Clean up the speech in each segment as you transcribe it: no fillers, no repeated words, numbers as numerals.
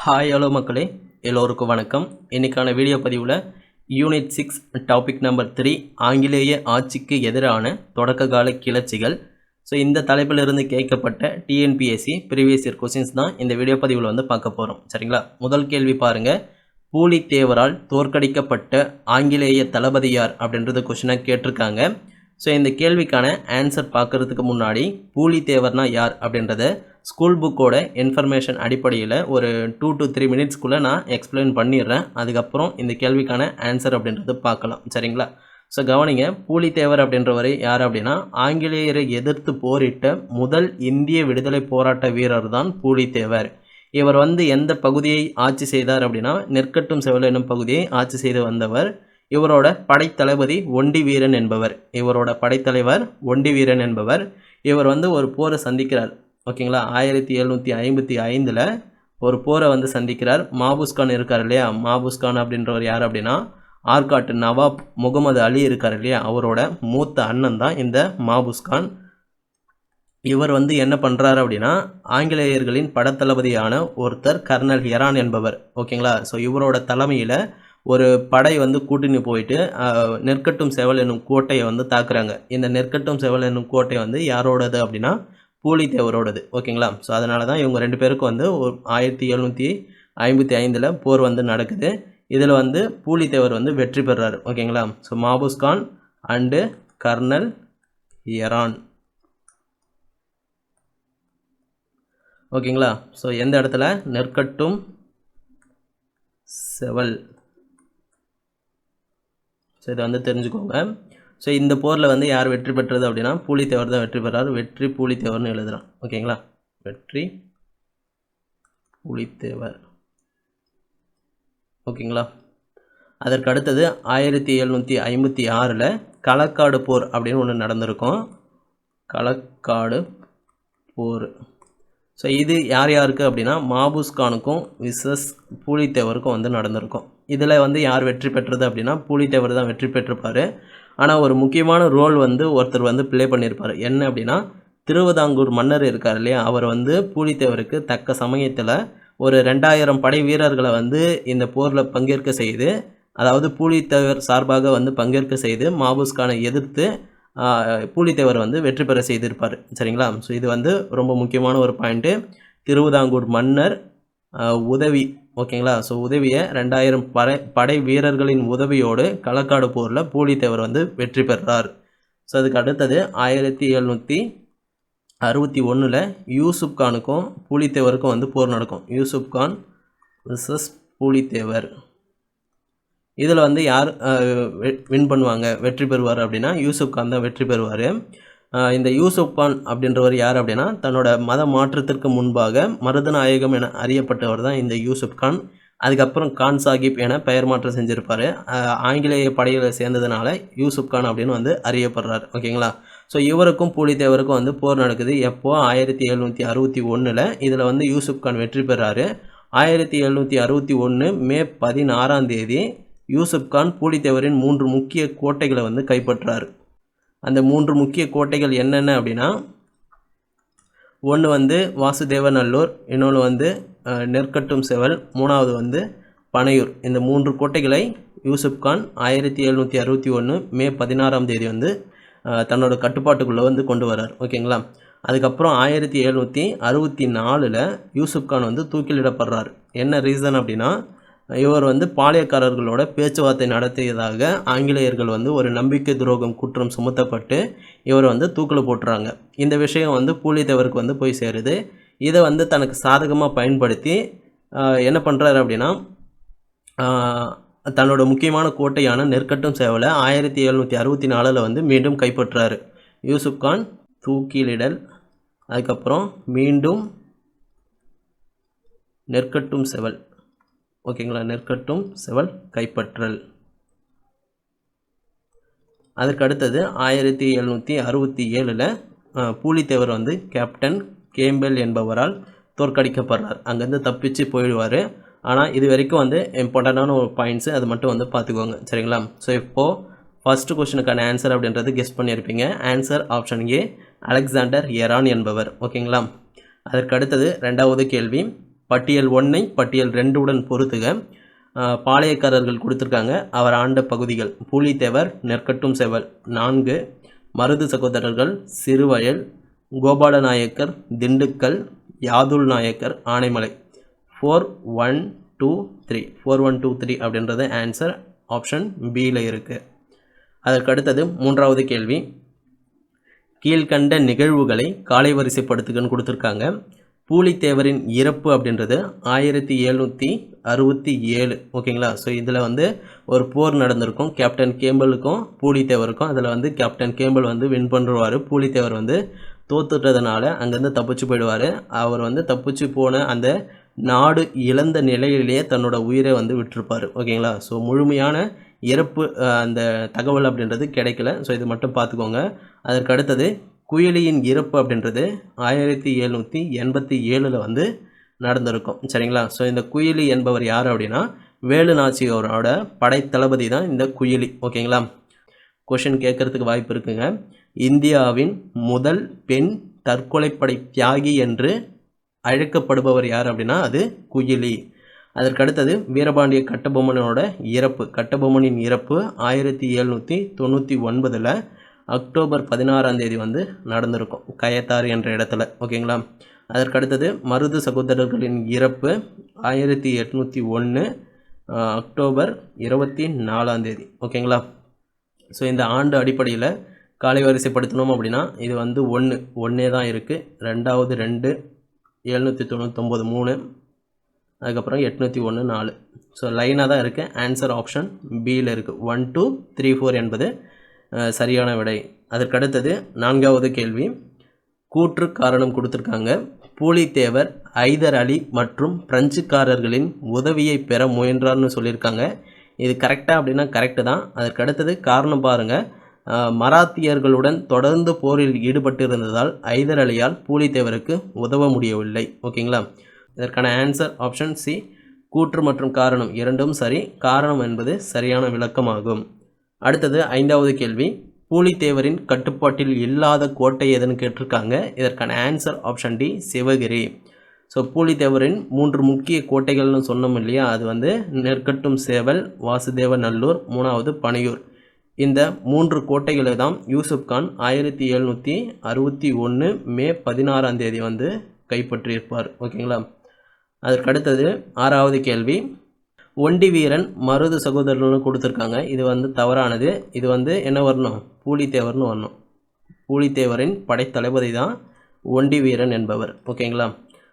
Hi hello மக்களே, எல்லோருக்கும் வணக்கம். இன்றைக்கான வீடியோ பதிவில் யூனிட் 6 டாபிக் நம்பர் 3 ஆங்கிலேய ஆட்சிக்கு எதிரான தொடக்க கால கிளர்ச்சிகள். ஸோ இந்த தலைப்பிலிருந்து கேட்கப்பட்ட டிஎன்பிஎஸ்சி ப்ரீவியஸ் இயர் கொஸ்டின்ஸ் தான் இந்த வீடியோ பதிவில் வந்து பார்க்க போகிறோம். சரிங்களா? முதல் கேள்வி பாருங்கள். பூலித்தேவரால் தோற்கடிக்கப்பட்ட ஆங்கிலேய தளபதி யார் அப்படின்றது கொஸ்டினாக கேட்டிருக்காங்க. ஸோ இந்த கேள்விக்கான ஆன்சர் பார்க்குறதுக்கு முன்னாடி பூலித்தேவர்னா யார் அப்படின்றத ஸ்கூல் புக்கோட இன்ஃபர்மேஷன் அடிப்படையில் ஒரு 2 to 3 மினிட்ஸ்க்குள்ளே நான் எக்ஸ்பிளைன் பண்ணிடுறேன். அதுக்கப்புறம் இந்த கேள்விக்கான ஆன்சர் அப்படின்றது பார்க்கலாம். சரிங்களா? ஸோ கவனிங்க, பூலித்தேவர் அப்படின்றவர் யார் அப்படின்னா ஆங்கிலேயரை எதிர்த்து போரிட்ட முதல் இந்திய விடுதலை போராட்ட வீரர் தான் பூலித்தேவர். இவர் வந்து எந்த பகுதியை ஆட்சி செய்தார் அப்படின்னா நெற்கட்டும் செவல் என்னும் பகுதியை ஆட்சி செய்து வந்தவர். இவரோட படைத்தளபதி ஒண்டி வீரன் என்பவர். இவர் வந்து ஒரு போரை சந்திக்கிறார். ஓகேங்களா? 1755 ஒரு போரை வந்து சந்திக்கிறார். மாபுஸ்கான் இருக்கார் இல்லையா? மாபுஸ்கான் அப்படின்றவர் யார் அப்படின்னா ஆற்காட்டு நவாப் முகமது அலி இருக்கார் இல்லையா? அவரோட மூத்த அண்ணன் தான் இந்த மாபுஸ்கான். இவர் வந்து என்ன பண்ணுறாரு அப்படின்னா ஆங்கிலேயர்களின் படத்தளபதியான ஒருத்தர் கர்னல் எரான் என்பவர். ஓகேங்களா? ஸோ இவரோட தலைமையில் ஒரு படை வந்து கூட்டின்னு போயிட்டு நெற்கட்டும் செவல் என்னும் கோட்டையை வந்து தாக்குறாங்க. இந்த நெற்கட்டும் செவல் என்னும் கோட்டை வந்து யாரோடது அப்படின்னா பூலித்தேவரோடது. ஓகேங்களா? ஸோ அதனால தான் இவங்க 2 பேருக்கும் வந்து 1755 போர் வந்து நடக்குது. இதில் வந்து பூலித்தேவர் வந்து வெற்றி பெறாரு. ஓகேங்களா? So Mahfuz Khan and colonel Heron. ஓகேங்களா? ஸோ எந்த இடத்துல? நெற்கட்டும் செவல். ஸோ இதை வந்து தெரிஞ்சுக்கோங்க. ஸோ இந்த போரில் வந்து யார் வெற்றி பெற்றது அப்படின்னா பூலித்தேவர் தான் வெற்றி பெறார். வெற்றி பூலித்தேவர்னு எழுதுகிறான். ஓகேங்களா? வெற்றி பூலித்தேவர். ஓகேங்களா? அதற்கு அடுத்தது 1756 களக்காடு போர் அப்படின்னு ஒன்று நடந்திருக்கும். களக்காடு போர். ஸோ இது யார் யாருக்கு அப்படின்னா மாபுஸ்கானுக்கும் விசஸ் பூலித்தேவருக்கும் வந்து நடந்திருக்கும். இதில் வந்து யார் வெற்றி பெற்றது அப்படின்னா பூலித்தேவர் தான் வெற்றி பெற்றிருப்பார். ஆனால் ஒரு முக்கியமான ரோல் வந்து ஒருத்தர் வந்து ப்ளே பண்ணியிருப்பார். என்ன அப்படின்னா திருவிதாங்கூர் மன்னர் இருக்கார் இல்லையா? அவர் வந்து பூலித்தேவருக்கு தக்க சமயத்தில் ஒரு 2000 படை வீரர்களை வந்து இந்த போரில் பங்கேற்க செய்து, அதாவது பூலித்தேவர் சார்பாக வந்து பங்கேற்க செய்து மாபுஸ்கானை எதிர்த்து பூலித்தேவர் வந்து வெற்றி பெற செய்திருப்பார். சரிங்களா? ஸோ இது வந்து ரொம்ப முக்கியமான ஒரு பாயிண்ட்டு. திருவிதாங்கூர் மன்னர் உதவி. ஓகேங்களா? ஸோ உதவியை 2000 படை வீரர்களின் உதவியோடு களக்காடு போரில் பூலித்தேவர் வந்து வெற்றி பெறார். ஸோ அதுக்கு அடுத்தது 1761 யூசுப் கானுக்கும் பூலித்தேவருக்கும் வந்து போர் நடக்கும். யூசுப் கான் விசஸ் பூலித்தேவர். இதில் வந்து யார் வின் பண்ணுவாங்க, வெற்றி பெறுவார் அப்படின்னா யூசுப் கான் தான் வெற்றி பெறுவார். இந்த யூசுப் கான் அப்படின்றவர் யார் அப்படின்னா தன்னோட மத மாற்றத்திற்கு முன்பாக மருதநாயகம் என அறியப்பட்டவர் தான் இந்த யூசுப் கான். அதுக்கப்புறம் கான் சாஹிப் என பெயர் மாற்றம் செஞ்சுருப்பார். ஆங்கிலேய படையில் சேர்ந்ததுனால யூசுப் கான் அப்படின்னு வந்து அறியப்படுறார். ஓகேங்களா? ஸோ இவருக்கும் பூலித்தேவருக்கும் வந்து போர் நடக்குது. எப்போ? 1761. இதில் வந்து யூசுப் கான் வெற்றி பெறாரு. 1761 மே 16 யூசுப் கான் பூலித்தேவரின் 3 முக்கிய கோட்டைகளை வந்து கைப்பற்றார். அந்த 3 முக்கிய கோட்டைகள் என்னென்ன அப்படின்னா ஒன்று வந்து வாசுதேவநல்லூர், இன்னொன்று வந்து நெற்கட்டும் செவல், 3வது வந்து பனையூர். இந்த 3 கோட்டைகளை யூசுப் கான் 1761 மே 16 வந்து தன்னோட கட்டுப்பாட்டுக்குள்ளே வந்து கொண்டு வரார். ஓகேங்களா? அதுக்கப்புறம் 1764 யூசுப் கான் வந்து தூக்கிலிடப்படுறார். என்ன ரீசன் அப்படின்னா இவர் வந்து பாளையக்காரர்களோட பேச்சுவார்த்தை நடத்தியதாக ஆங்கிலேயர்கள் வந்து ஒரு நம்பிக்கை துரோகம் குற்றம் சுமத்தப்பட்டு இவர் வந்து தூக்கில் போட்டுறாங்க. இந்த விஷயம் வந்து பூலித்தேவருக்கு வந்து போய் சேருது. இதை வந்து தனக்கு சாதகமாக பயன்படுத்தி என்ன பண்ணுறாரு அப்படின்னா தன்னோட முக்கியமான கோட்டையான நெற்கட்டும் சேவலை 1764 வந்து மீண்டும் கைப்பற்றாரு. யூசுப் கான் தூக்கிலிடல். அதுக்கப்புறம் மீண்டும் நெற்கட்டும் செவல். ஓகேங்களா? நெற்கட்டும் செவல் கைப்பற்றல். அதுக்கு அடுத்தது 1767 பூலித்தேவர் வந்து கேப்டன் கேம்பெல் என்பவரால் தோற்கடிக்கப்படுறார். அங்கேருந்து தப்பிச்சு போயிடுவார். ஆனால் இது வரைக்கும் வந்து இம்பார்ட்டண்டான ஒரு பாயிண்ட்ஸு, அது மட்டும் வந்து பார்த்துக்கோங்க. சரிங்களா? ஸோ இப்போது ஃபஸ்ட்டு கொஸ்டினுக்கான ஆன்சர் அப்படின்றது கெஸ் பண்ணியிருப்பீங்க. Answer option A, Alexander Eran என்பவர். ஓகேங்களா? அதற்கு அடுத்தது 2வது கேள்வி. பட்டியல் 1ஐ பட்டியல் 2 உடன் பொருத்துக. பாளையக்காரர்கள் கொடுத்துருக்காங்க. அவர் ஆண்ட பகுதிகள்: பூலித்தேவர், நெற்கட்டும் சேவல் 4, மருது சகோதரர்கள் சிறுவயல், கோபால நாயக்கர் திண்டுக்கல், யாதுல் நாயக்கர் ஆனைமலை. 4 1 2 3 4 1 2 3 அப்படின்றது ஆன்சர் ஆப்ஷன் பியில் இருக்குது. அதற்கடுத்தது 3வது கேள்வி. கீழ்கண்ட நிகழ்வுகளை காலை வரிசைப்படுத்துகன்னு கொடுத்துருக்காங்க. பூலித்தேவரின் இறப்பு அப்படின்றது 1767. ஓகேங்களா? ஸோ இதில் வந்து ஒரு போர் நடந்திருக்கும் கேப்டன் கேம்பலுக்கும் பூலித்தேவருக்கும். அதில் வந்து கேப்டன் கேம்பல் வந்து வின் பண்ணுவார். பூலித்தேவர் வந்து தோத்துட்டதுனால அங்கேருந்து தப்பிச்சு போயிடுவார். அவர் வந்து தப்பிச்சு போன அந்த நாடு இழந்த நிலையிலேயே தன்னோட உயிரை வந்து விட்டிருப்பார். ஓகேங்களா? ஸோ முழுமையான இறப்பு அந்த தகவல் அப்படின்றது கிடைக்கல. ஸோ இது மட்டும் பார்த்துக்கோங்க. அதற்கு அடுத்தது குயிலியின் இறப்பு அப்படின்றது 1787 வந்து நடந்திருக்கும். சரிங்களா? ஸோ இந்த குயிலி என்பவர் யார் அப்படின்னா வேலு நாச்சியாரோட படைத்தளபதி தான் இந்த குயிலி. ஓகேங்களா? கொஷின் கேட்கறதுக்கு வாய்ப்பு இருக்குங்க. இந்தியாவின் முதல் பெண் தற்கொலைப்படை தியாகி என்று அழைக்கப்படுபவர் யார் அப்படின்னா அது குயிலி. அதற்கடுத்தது வீரபாண்டிய கட்டபொம்மனோட இறப்பு. கட்டபொம்மனின் இறப்பு 1799 அக்டோபர் 16 வந்து நடந்திருக்கும் கயத்தாறு என்ற இடத்துல. ஓகேங்களா? அதற்கடுத்தது மருது சகோதரர்களின் இறப்பு 1801 அக்டோபர் 24. ஓகேங்களா? ஸோ இந்த ஆண்டு அடிப்படையில் காலை வரிசைப்படுத்தணும் அப்படின்னா இது வந்து ஒன்றே தான் இருக்குது. 2வது 2, 799 3, அதுக்கப்புறம் 801 4. ஸோ லைனாக தான் இருக்குது. ஆன்சர் ஆப்ஷன் பியில் இருக்குது. 1 2 3 4 என்பது சரியான விடை. அதற்கடுத்தது 4வது கேள்வி. கூற்று காரணம் கொடுத்துருக்காங்க. பூலித்தேவர் ஐதர் அலி மற்றும் பிரெஞ்சுக்காரர்களின் உதவியை பெற முயன்றார்னு சொல்லியிருக்காங்க. இது கரெக்டாக அப்படின்னா கரெக்டு தான். அதற்கடுத்தது காரணம் பாருங்கள். மராத்தியர்களுடன் தொடர்ந்து போரில் ஈடுபட்டிருந்ததால் ஐதர் அலியால் பூலித்தேவருக்கு உதவ முடியவில்லை. ஓகேங்களா? இதற்கான ஆன்சர் ஆப்ஷன் சி. கூற்று மற்றும் காரணம் இரண்டும் சரி. காரணம் என்பது சரியான விளக்கமாகும். அடுத்தது 5வது கேள்வி. பூலித்தேவரின் கட்டுப்பாட்டில் இல்லாத கோட்டை எதுன்னு கேட்டிருக்காங்க. இதற்கான answer option D Sivagiri. So பூலித்தேவரின் 3 முக்கிய கோட்டைகள்னு சொன்னோம் இல்லையா? அது வந்து நெற்கட்டும் சேவல், வாசுதேவ நல்லூர், 3வது பனையூர். இந்த 3 கோட்டைகளை தான் யூசுப் கான் 1761 மே 16 வந்து கைப்பற்றியிருப்பார். ஓகேங்களா? அதற்கடுத்தது 6வது கேள்வி. ஒண்டி வீரன் மருது சகோதரர்கள்னு கொடுத்துருக்காங்க. இது வந்து தவறானது. இது வந்து என்ன வரணும்? பூலித்தேவர்னு வரணும். பூலித்தேவரின் படைத்தளபதி தான் ஒண்டி வீரன் என்பவர். ஓகேங்களா?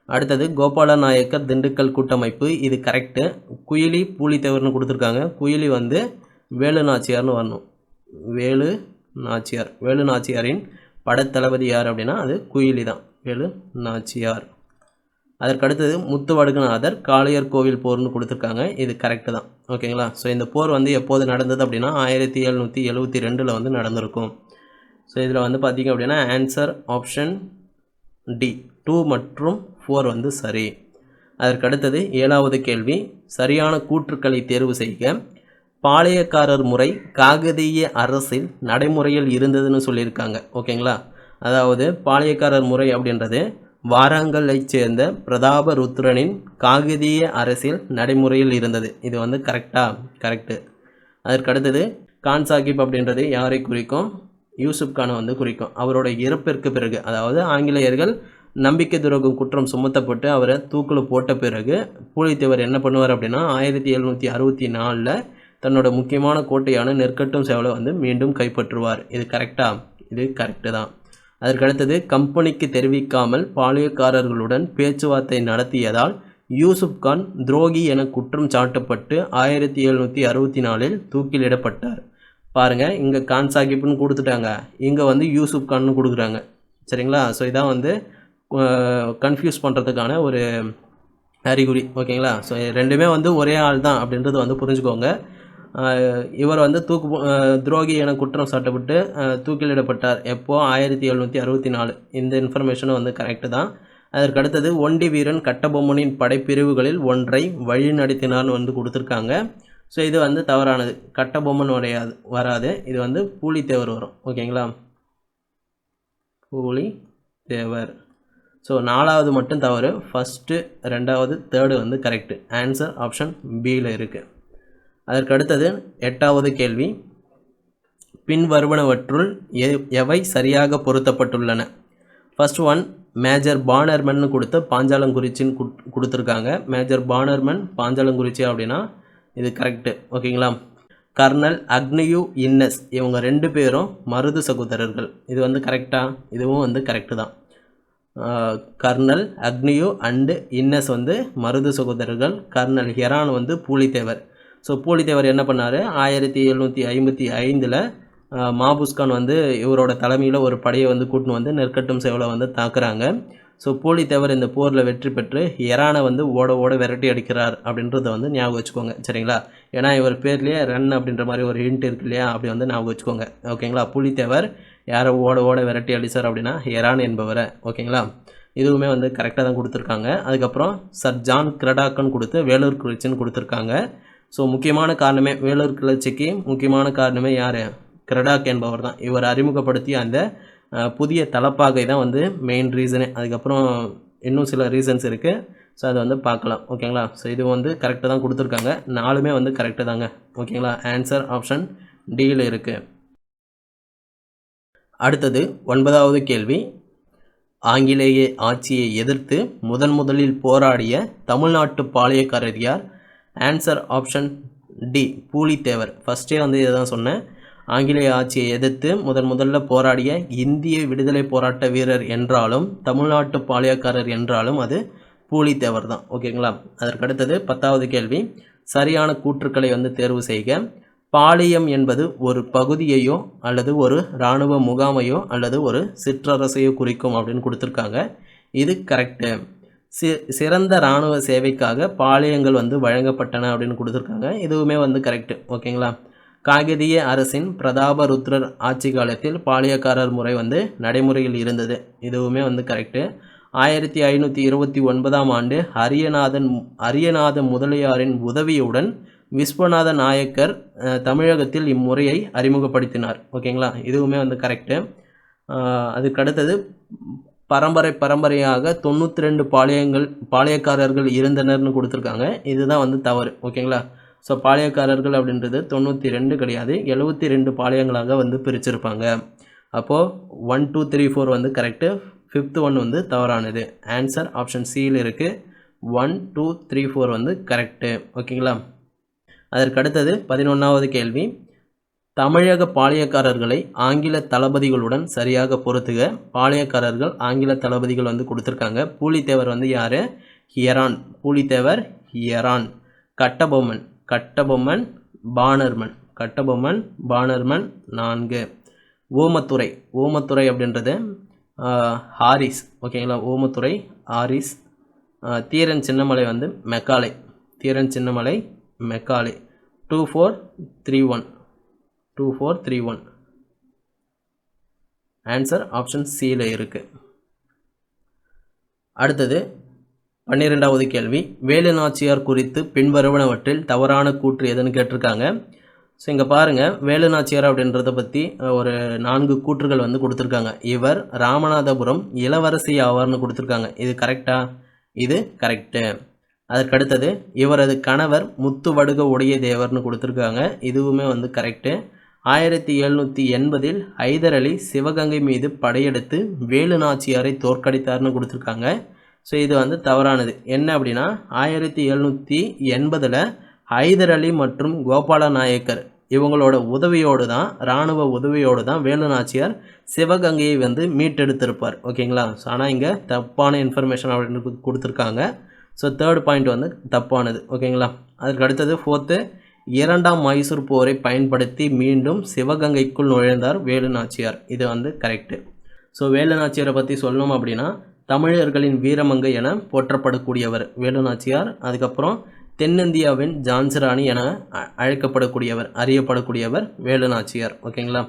அடுத்தது கோபால நாயக்கர் திண்டுக்கல் கூட்டமைப்பு. இது கரெக்டு. குயிலி பூலித்தேவர்னு கொடுத்துருக்காங்க. குயிலி வந்து வேலு நாச்சியார்னு வரணும். வேலு நாச்சியாரின் படைத்தளபதி யார் அப்படின்னா அது குயிலி தான், வேலு நாச்சியார். அதற்கடுத்தது முத்துவடுகநாதர் காளையர் கோவில் போர்னு கொடுத்துருக்காங்க. இது கரெக்டு தான். ஓகேங்களா? ஸோ இந்த போர் வந்து எப்போது நடந்தது அப்படின்னா 1772 வந்து நடந்திருக்கும். ஸோ இதில் வந்து பார்த்திங்க அப்படின்னா ஆன்சர் ஆப்ஷன் டி 2 மற்றும் 4 வந்து சரி. அதற்கடுத்தது 7வது கேள்வி. சரியான கூற்றுக்களை தேர்வு செய்க. பாளையக்காரர் முறை காகதீய அரசில் நடைமுறையில் இருந்ததுன்னு சொல்லியிருக்காங்க. ஓகேங்களா? அதாவது பாளையக்காரர் முறை அப்படின்றது வாராங்கலை சேர்ந்த பிரதாப ருத்ரனின் காகதீய அரசில் நடைமுறையில் இருந்தது. இது வந்து கரெக்டு. அதற்கடுத்தது கான் சாஹிப் அப்படின்றது யாரை குறிக்கும்? யூசுப் கானை வந்து குறிக்கும். அவரோட இறப்பிற்கு பிறகு, அதாவது ஆங்கிலேயர்கள் நம்பிக்கை துரோகம் குற்றம் சுமத்தப்பட்டு அவரை தூக்கில் போட்ட பிறகு பூலித்தேவர் என்ன பண்ணுவார் அப்படின்னா 1764 தன்னோட முக்கியமான கோட்டையான நெற்கட்டும் சேவலை வந்து மீண்டும் கைப்பற்றுவார். இது இது கரெக்டு தான். அதற்கடுத்தது கம்பெனிக்கு தெரிவிக்காமல் பாளையக்காரர்களுடன் பேச்சுவார்த்தை நடத்தியதால் யூசுப் கான் துரோகி என குற்றம் சாட்டப்பட்டு 1764 தூக்கிலிடப்பட்டார். பாருங்கள், இங்கே கான் சாஹிப்னு கொடுத்துட்டாங்க, இங்கே வந்து யூசுப் கான்னு கொடுக்குறாங்க. சரிங்களா? ஸோ இதான் வந்து கன்ஃபியூஸ் பண்ணுறதுக்கான ஒரு அறிகுறி. ஓகேங்களா? ஸோ ரெண்டுமே வந்து ஒரே ஆள் தான் அப்படின்றது வந்து புரிஞ்சுக்கோங்க. இவர் வந்து துரோகி என குற்றம் சாட்டப்பட்டு தூக்கிலிடப்பட்டார். எப்போ? 1764. இந்த இன்ஃபர்மேஷனும் வந்து கரெக்டு தான். அதற்கடுத்தது ஒண்டி வீரன் கட்டபொம்மனின் படைப்பிரிவுகளில் ஒன்றை வழி நடத்தினார்னு வந்து கொடுத்துருக்காங்க. ஸோ இது வந்து தவறானது. கட்டபொம்மன் வராது. இது வந்து பூலித்தேவர் வரும். ஓகேங்களா? பூலித்தேவர். ஸோ 4வது மட்டும் தவறு. ஃபஸ்ட்டு 2வது 3rd வந்து கரெக்டு. ஆன்சர் ஆப்ஷன் பியில் இருக்குது. அதற்கு அடுத்தது 8வது கேள்வி. பின்வருவனவற்றுள் எவை சரியாக பொருத்தப்பட்டுள்ளன? ஃபர்ஸ்ட் ஒன் மேஜர் பானர்மன் கொடுத்து பாஞ்சாலங்குறிச்சின்னு கொடுத்துருக்காங்க. மேஜர் பானர்மன் பாஞ்சாலங்குறிச்சி அப்படின்னா இது கரெக்டு. ஓகேங்களா? கர்னல் அக்னியு இன்னஸ் இவங்க 2 பேரும் மருது சகோதரர்கள். இது வந்து கரெக்டாக? இதுவும் வந்து கரெக்டு தான். கர்னல் அக்னியு அண்டு இன்னஸ் வந்து மருது சகோதரர்கள். கர்னல் ஹெரான் வந்து பூலித்தேவர். ஸோ பூலித்தேவர் என்ன பண்ணார்? 1755 மாபுஸ்கான் வந்து இவரோட தலைமையில் ஒரு படையை வந்து கூட்டின்னு வந்து நெற்கட்டும் சேவலை வந்து தாக்குறாங்க. ஸோ பூலித்தேவர் இந்த போரில் வெற்றி பெற்று ஹெரானை வந்து ஓட ஓட விரட்டி அடிக்கிறார் அப்படின்றத வந்து ஞாபகம் வச்சுக்கோங்க. சரிங்களா? ஏன்னா இவர் பேர்லேயே ரன் அப்படின்ற மாதிரி ஒரு ஹிண்ட் இருக்கு இல்லையா? அப்படி வந்து ஞாபகம் வச்சுக்கோங்க. ஓகேங்களா? பூலித்தேவர் யாரை ஓட ஓட விரட்டி அடித்தார் அப்படின்னா ஹெரான் என்பவரை. ஓகேங்களா? இதுவுமே வந்து கரெக்டாக தான் கொடுத்துருக்காங்க. அதுக்கப்புறம் சர் ஜான் கிரடாக்கன் கொடுத்து வேலூர் கிளர்ச்சின்னு கொடுத்துருக்காங்க. ஸோ முக்கியமான காரணமே வேலூர் கிளர்ச்சிக்கு முக்கியமான காரணமே யார்? கிரடாக் என்பவர் தான். இவர் அறிமுகப்படுத்திய அந்த புதிய தலப்பாகை தான் வந்து மெயின் ரீசனே. அதுக்கப்புறம் இன்னும் சில ரீசன்ஸ் இருக்குது. ஸோ அதை வந்து பார்க்கலாம். ஓகேங்களா? ஸோ இது வந்து கரெக்டாக தான் கொடுத்துருக்காங்க. 4மே வந்து கரெக்டு தாங்க. ஓகேங்களா? ஆன்சர் ஆப்ஷன் டியில் இருக்குது. அடுத்தது 9வது கேள்வி. ஆங்கிலேய ஆட்சியை எதிர்த்து முதலில் போராடிய தமிழ்நாட்டு பாளையக்காரர் யார்? Answer option D Pulithevar. ஃபஸ்ட்டே வந்து இதை தான் சொன்னேன். ஆங்கிலேய ஆட்சியை எதிர்த்து முதல்ல போராடிய இந்திய விடுதலை போராட்ட வீரர் என்றாலும் தமிழ்நாட்டு பாளையக்காரர் என்றாலும் அது பூலித்தேவர் தான். ஓகேங்களா? அதற்கடுத்தது 10வது கேள்வி. சரியான கூற்றுக்களை வந்து தேர்வு செய்க. பாளையம் என்பது ஒரு பகுதியையோ அல்லது ஒரு இராணுவ முகாமையோ அல்லது ஒரு சிற்றரசையோ குறிக்கும் அப்படின்னு கொடுத்துருக்காங்க. இது கரெக்டு. சிறந்த இராணுவ சேவைக்காக பாளையங்கள் வந்து வழங்கப்பட்டன அப்படின்னு கொடுத்துருக்காங்க. இதுவுமே வந்து கரெக்டு. ஓகேங்களா? காகதிய அரசின் பிரதாபருத்ரர் ஆட்சி காலத்தில் பாளையக்காரர் முறை வந்து நடைமுறையில் இருந்தது. இதுவுமே வந்து கரெக்டு. 1529ஆம் ஆண்டு அரியநாத முதலியாரின் உதவியுடன் விஸ்வநாத நாயக்கர் தமிழகத்தில் இம்முறையை அறிமுகப்படுத்தினார். ஓகேங்களா? இதுவுமே வந்து கரெக்டு. அதுக்கடுத்தது பரம்பரையாக 92 பாளையக்காரர்கள் இருந்தனர்னு கொடுத்துருக்காங்க. இதுதான் வந்து தவறு. ஓகேங்களா? ஸோ பாளையக்காரர்கள் அப்படின்றது 92 கிடையாது, 72 பாளையங்களாக வந்து பிரிச்சிருப்பாங்க. அப்போது 1 2 3 4 வந்து கரெக்டு. 5th ஒன் வந்து தவறானது. ஆன்சர் ஆப்ஷன் சியில் இருக்குது. 1 2 3 4 வந்து கரெக்டு. ஓகேங்களா? அதற்கடுத்தது 11வது கேள்வி. தமிழக பாளையக்காரர்களை ஆங்கில தளபதிகளுடன் சரியாக பொருத்துக. பாளையக்காரர்கள் ஆங்கில தளபதிகள் வந்து கொடுத்துருக்காங்க. பூலித்தேவர் வந்து யார்? Heron. Pulithevar Heron. Kattabomman Bannerman. 4. ஓமத்துரை அப்படின்றது ஹாரிஸ். ஓகேங்களா? ஓமத்துரை ஹாரிஸ். தீரன் சின்னமலை வந்து மெக்காலே. 2431. ஆன்சர் ஆப்ஷன் சியில் இருக்குது. அடுத்தது 12வது கேள்வி. வேலு நாச்சியார் குறித்து பின்வருவனவற்றில் தவறான கூற்று எதுன்னு கேட்டிருக்காங்க. ஸோ இங்கே பாருங்கள், வேலு நாச்சியார் அப்படின்றத பற்றி ஒரு 4 கூற்றுகள் வந்து கொடுத்துருக்காங்க. இவர் ராமநாதபுரம் இளவரசி ஆவார்னு கொடுத்துருக்காங்க. இது கரெக்டாக? இது கரெக்டு. அதற்கடுத்தது இவரது கணவர் முத்துவடுக உடைய தேவர்னு கொடுத்துருக்காங்க. இதுவுமே வந்து கரெக்டு. 1780 ஹைதர் அலி சிவகங்கை மீது படையெடுத்து வேலு நாச்சியாரை தோற்கடித்தார்னு கொடுத்துருக்காங்க. ஸோ இது வந்து தவறானது. என்ன அப்படின்னா 1780 ஹைதர் அலி மற்றும் கோபால நாயக்கர் இவங்களோட உதவியோடு தான், இராணுவ உதவியோடு தான் வேலு நாச்சியார் சிவகங்கையை வந்து மீட்டெடுத்திருப்பார். ஓகேங்களா? ஸோ ஆனால் இங்கே தப்பான இன்ஃபர்மேஷன் அப்படின்னு கொடுத்துருக்காங்க. ஸோ 3rd பாயிண்ட் வந்து தப்பானது. ஓகேங்களா? அதுக்கு அடுத்தது 4th 2ஆம் மைசூர் போரை பயன்படுத்தி மீண்டும் சிவகங்கைக்குள் நுழைந்தார் வேலு நாச்சியார். இது வந்து கரெக்டு. ஸோ வேலு நாச்சியாரை பற்றி சொல்லணும் அப்படின்னா தமிழர்களின் வீரமங்கை என போற்றப்படக்கூடியவர் வேலு நாச்சியார். அதுக்கப்புறம் தென்னிந்தியாவின் ஜான்சிராணி என அறியப்படக்கூடியவர் வேலு நாச்சியார். ஓகேங்களா?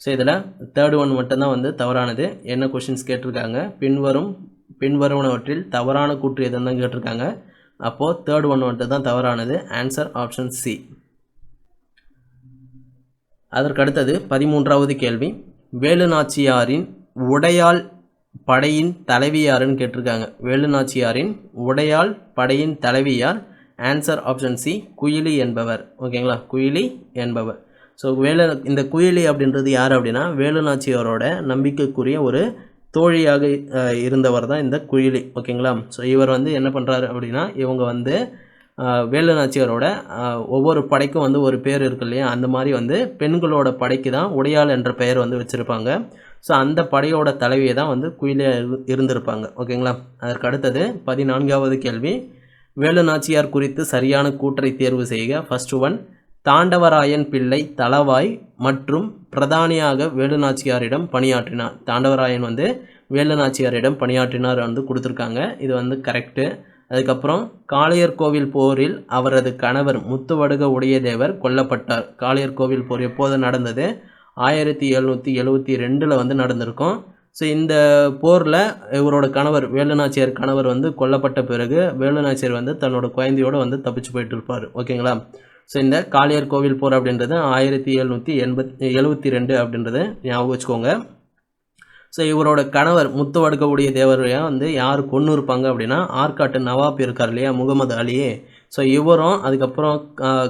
ஸோ இதில் 3rd ஒன் மட்டும்தான் வந்து தவறானது. என்ன கொஷின்ஸ் கேட்டிருக்காங்க? பின்வருவனவற்றில் தவறான கூற்று எதுன்னு தான் கேட்டிருக்காங்க. அப்போது 3rd ஒன் மட்டும் தான் தவறானது. Answer option C. அதற்கடுத்தது 13வது கேள்வி. வேலு நாச்சியாரின் உடையாள் படையின் தலைவி யாருன்னு கேட்டிருக்காங்க. வேலுநாச்சியாரின் உடையாள் படையின் தலைவி யார்? ஆன்சர் ஆப்ஷன் சி, குயிலி என்பவர். ஓகேங்களா, குயிலி என்பவர். ஸோ இந்த குயிலி அப்படின்றது யார் அப்படின்னா வேலுநாச்சியாரோட நம்பிக்கைக்குரிய ஒரு தோழியாக இருந்தவர் தான் இந்த குயிலி. ஓகேங்களா, ஸோ இவர் வந்து என்ன பண்ணுறாரு அப்படின்னா இவங்க வந்து வேலுநாச்சியாரோட ஒவ்வொரு படைக்கும் வந்து ஒரு பேர் இருக்கு இல்லையா, அந்த மாதிரி வந்து பெண்களோட படைக்கு தான் உடையாள் என்ற பெயர் வந்து வச்சுருப்பாங்க. ஸோ அந்த படையோட தலைவியை தான் வந்து குயிலியாக இருந்திருப்பாங்க. ஓகேங்களா, அதற்கு அடுத்தது 14வது கேள்வி. வேலுநாச்சியார் குறித்து சரியான கூற்றை தேர்வு செய்க. ஃபர்ஸ்ட் ஒன், தாண்டவராயன் பிள்ளை தளவாய் மற்றும் பிரதானியாக வேலுநாச்சியாரிடம் பணியாற்றினார். தாண்டவராயன் வந்து வேலுநாச்சியாரிடம் பணியாற்றினார் வந்து கொடுத்துருக்காங்க. இது வந்து கரெக்டு. அதுக்கப்புறம் காளையர் கோவில் போரில் அவரது கணவர் முத்துவடுக உடையதேவர் கொல்லப்பட்டார். காளையர் கோவில் போர் எப்போது நடந்தது? 1772 வந்து நடந்திருக்கும். ஸோ இந்த போரில் இவரோட கணவர் வேலுநாச்சியார் கணவர் வந்து கொல்லப்பட்ட பிறகு வேலுநாச்சியார் வந்து தன்னோட குழந்தையோடு வந்து தப்பிச்சு போயிட்டு இருப்பார். ஓகேங்களா, ஸோ இந்த காளையர் கோவில் போர் அப்படின்றது 1772 அப்படின்றது ஞாபகம் வச்சுக்கோங்க. ஸோ இவரோட கணவர் முத்துவடுகவுடைய தேவரையா வந்து யார் கொன்று இருப்பாங்க அப்படின்னா ஆற்காட்டு நவாப் இருக்கார் இல்லையா, முகமது அலி. ஸோ இவரும் அதுக்கப்புறம்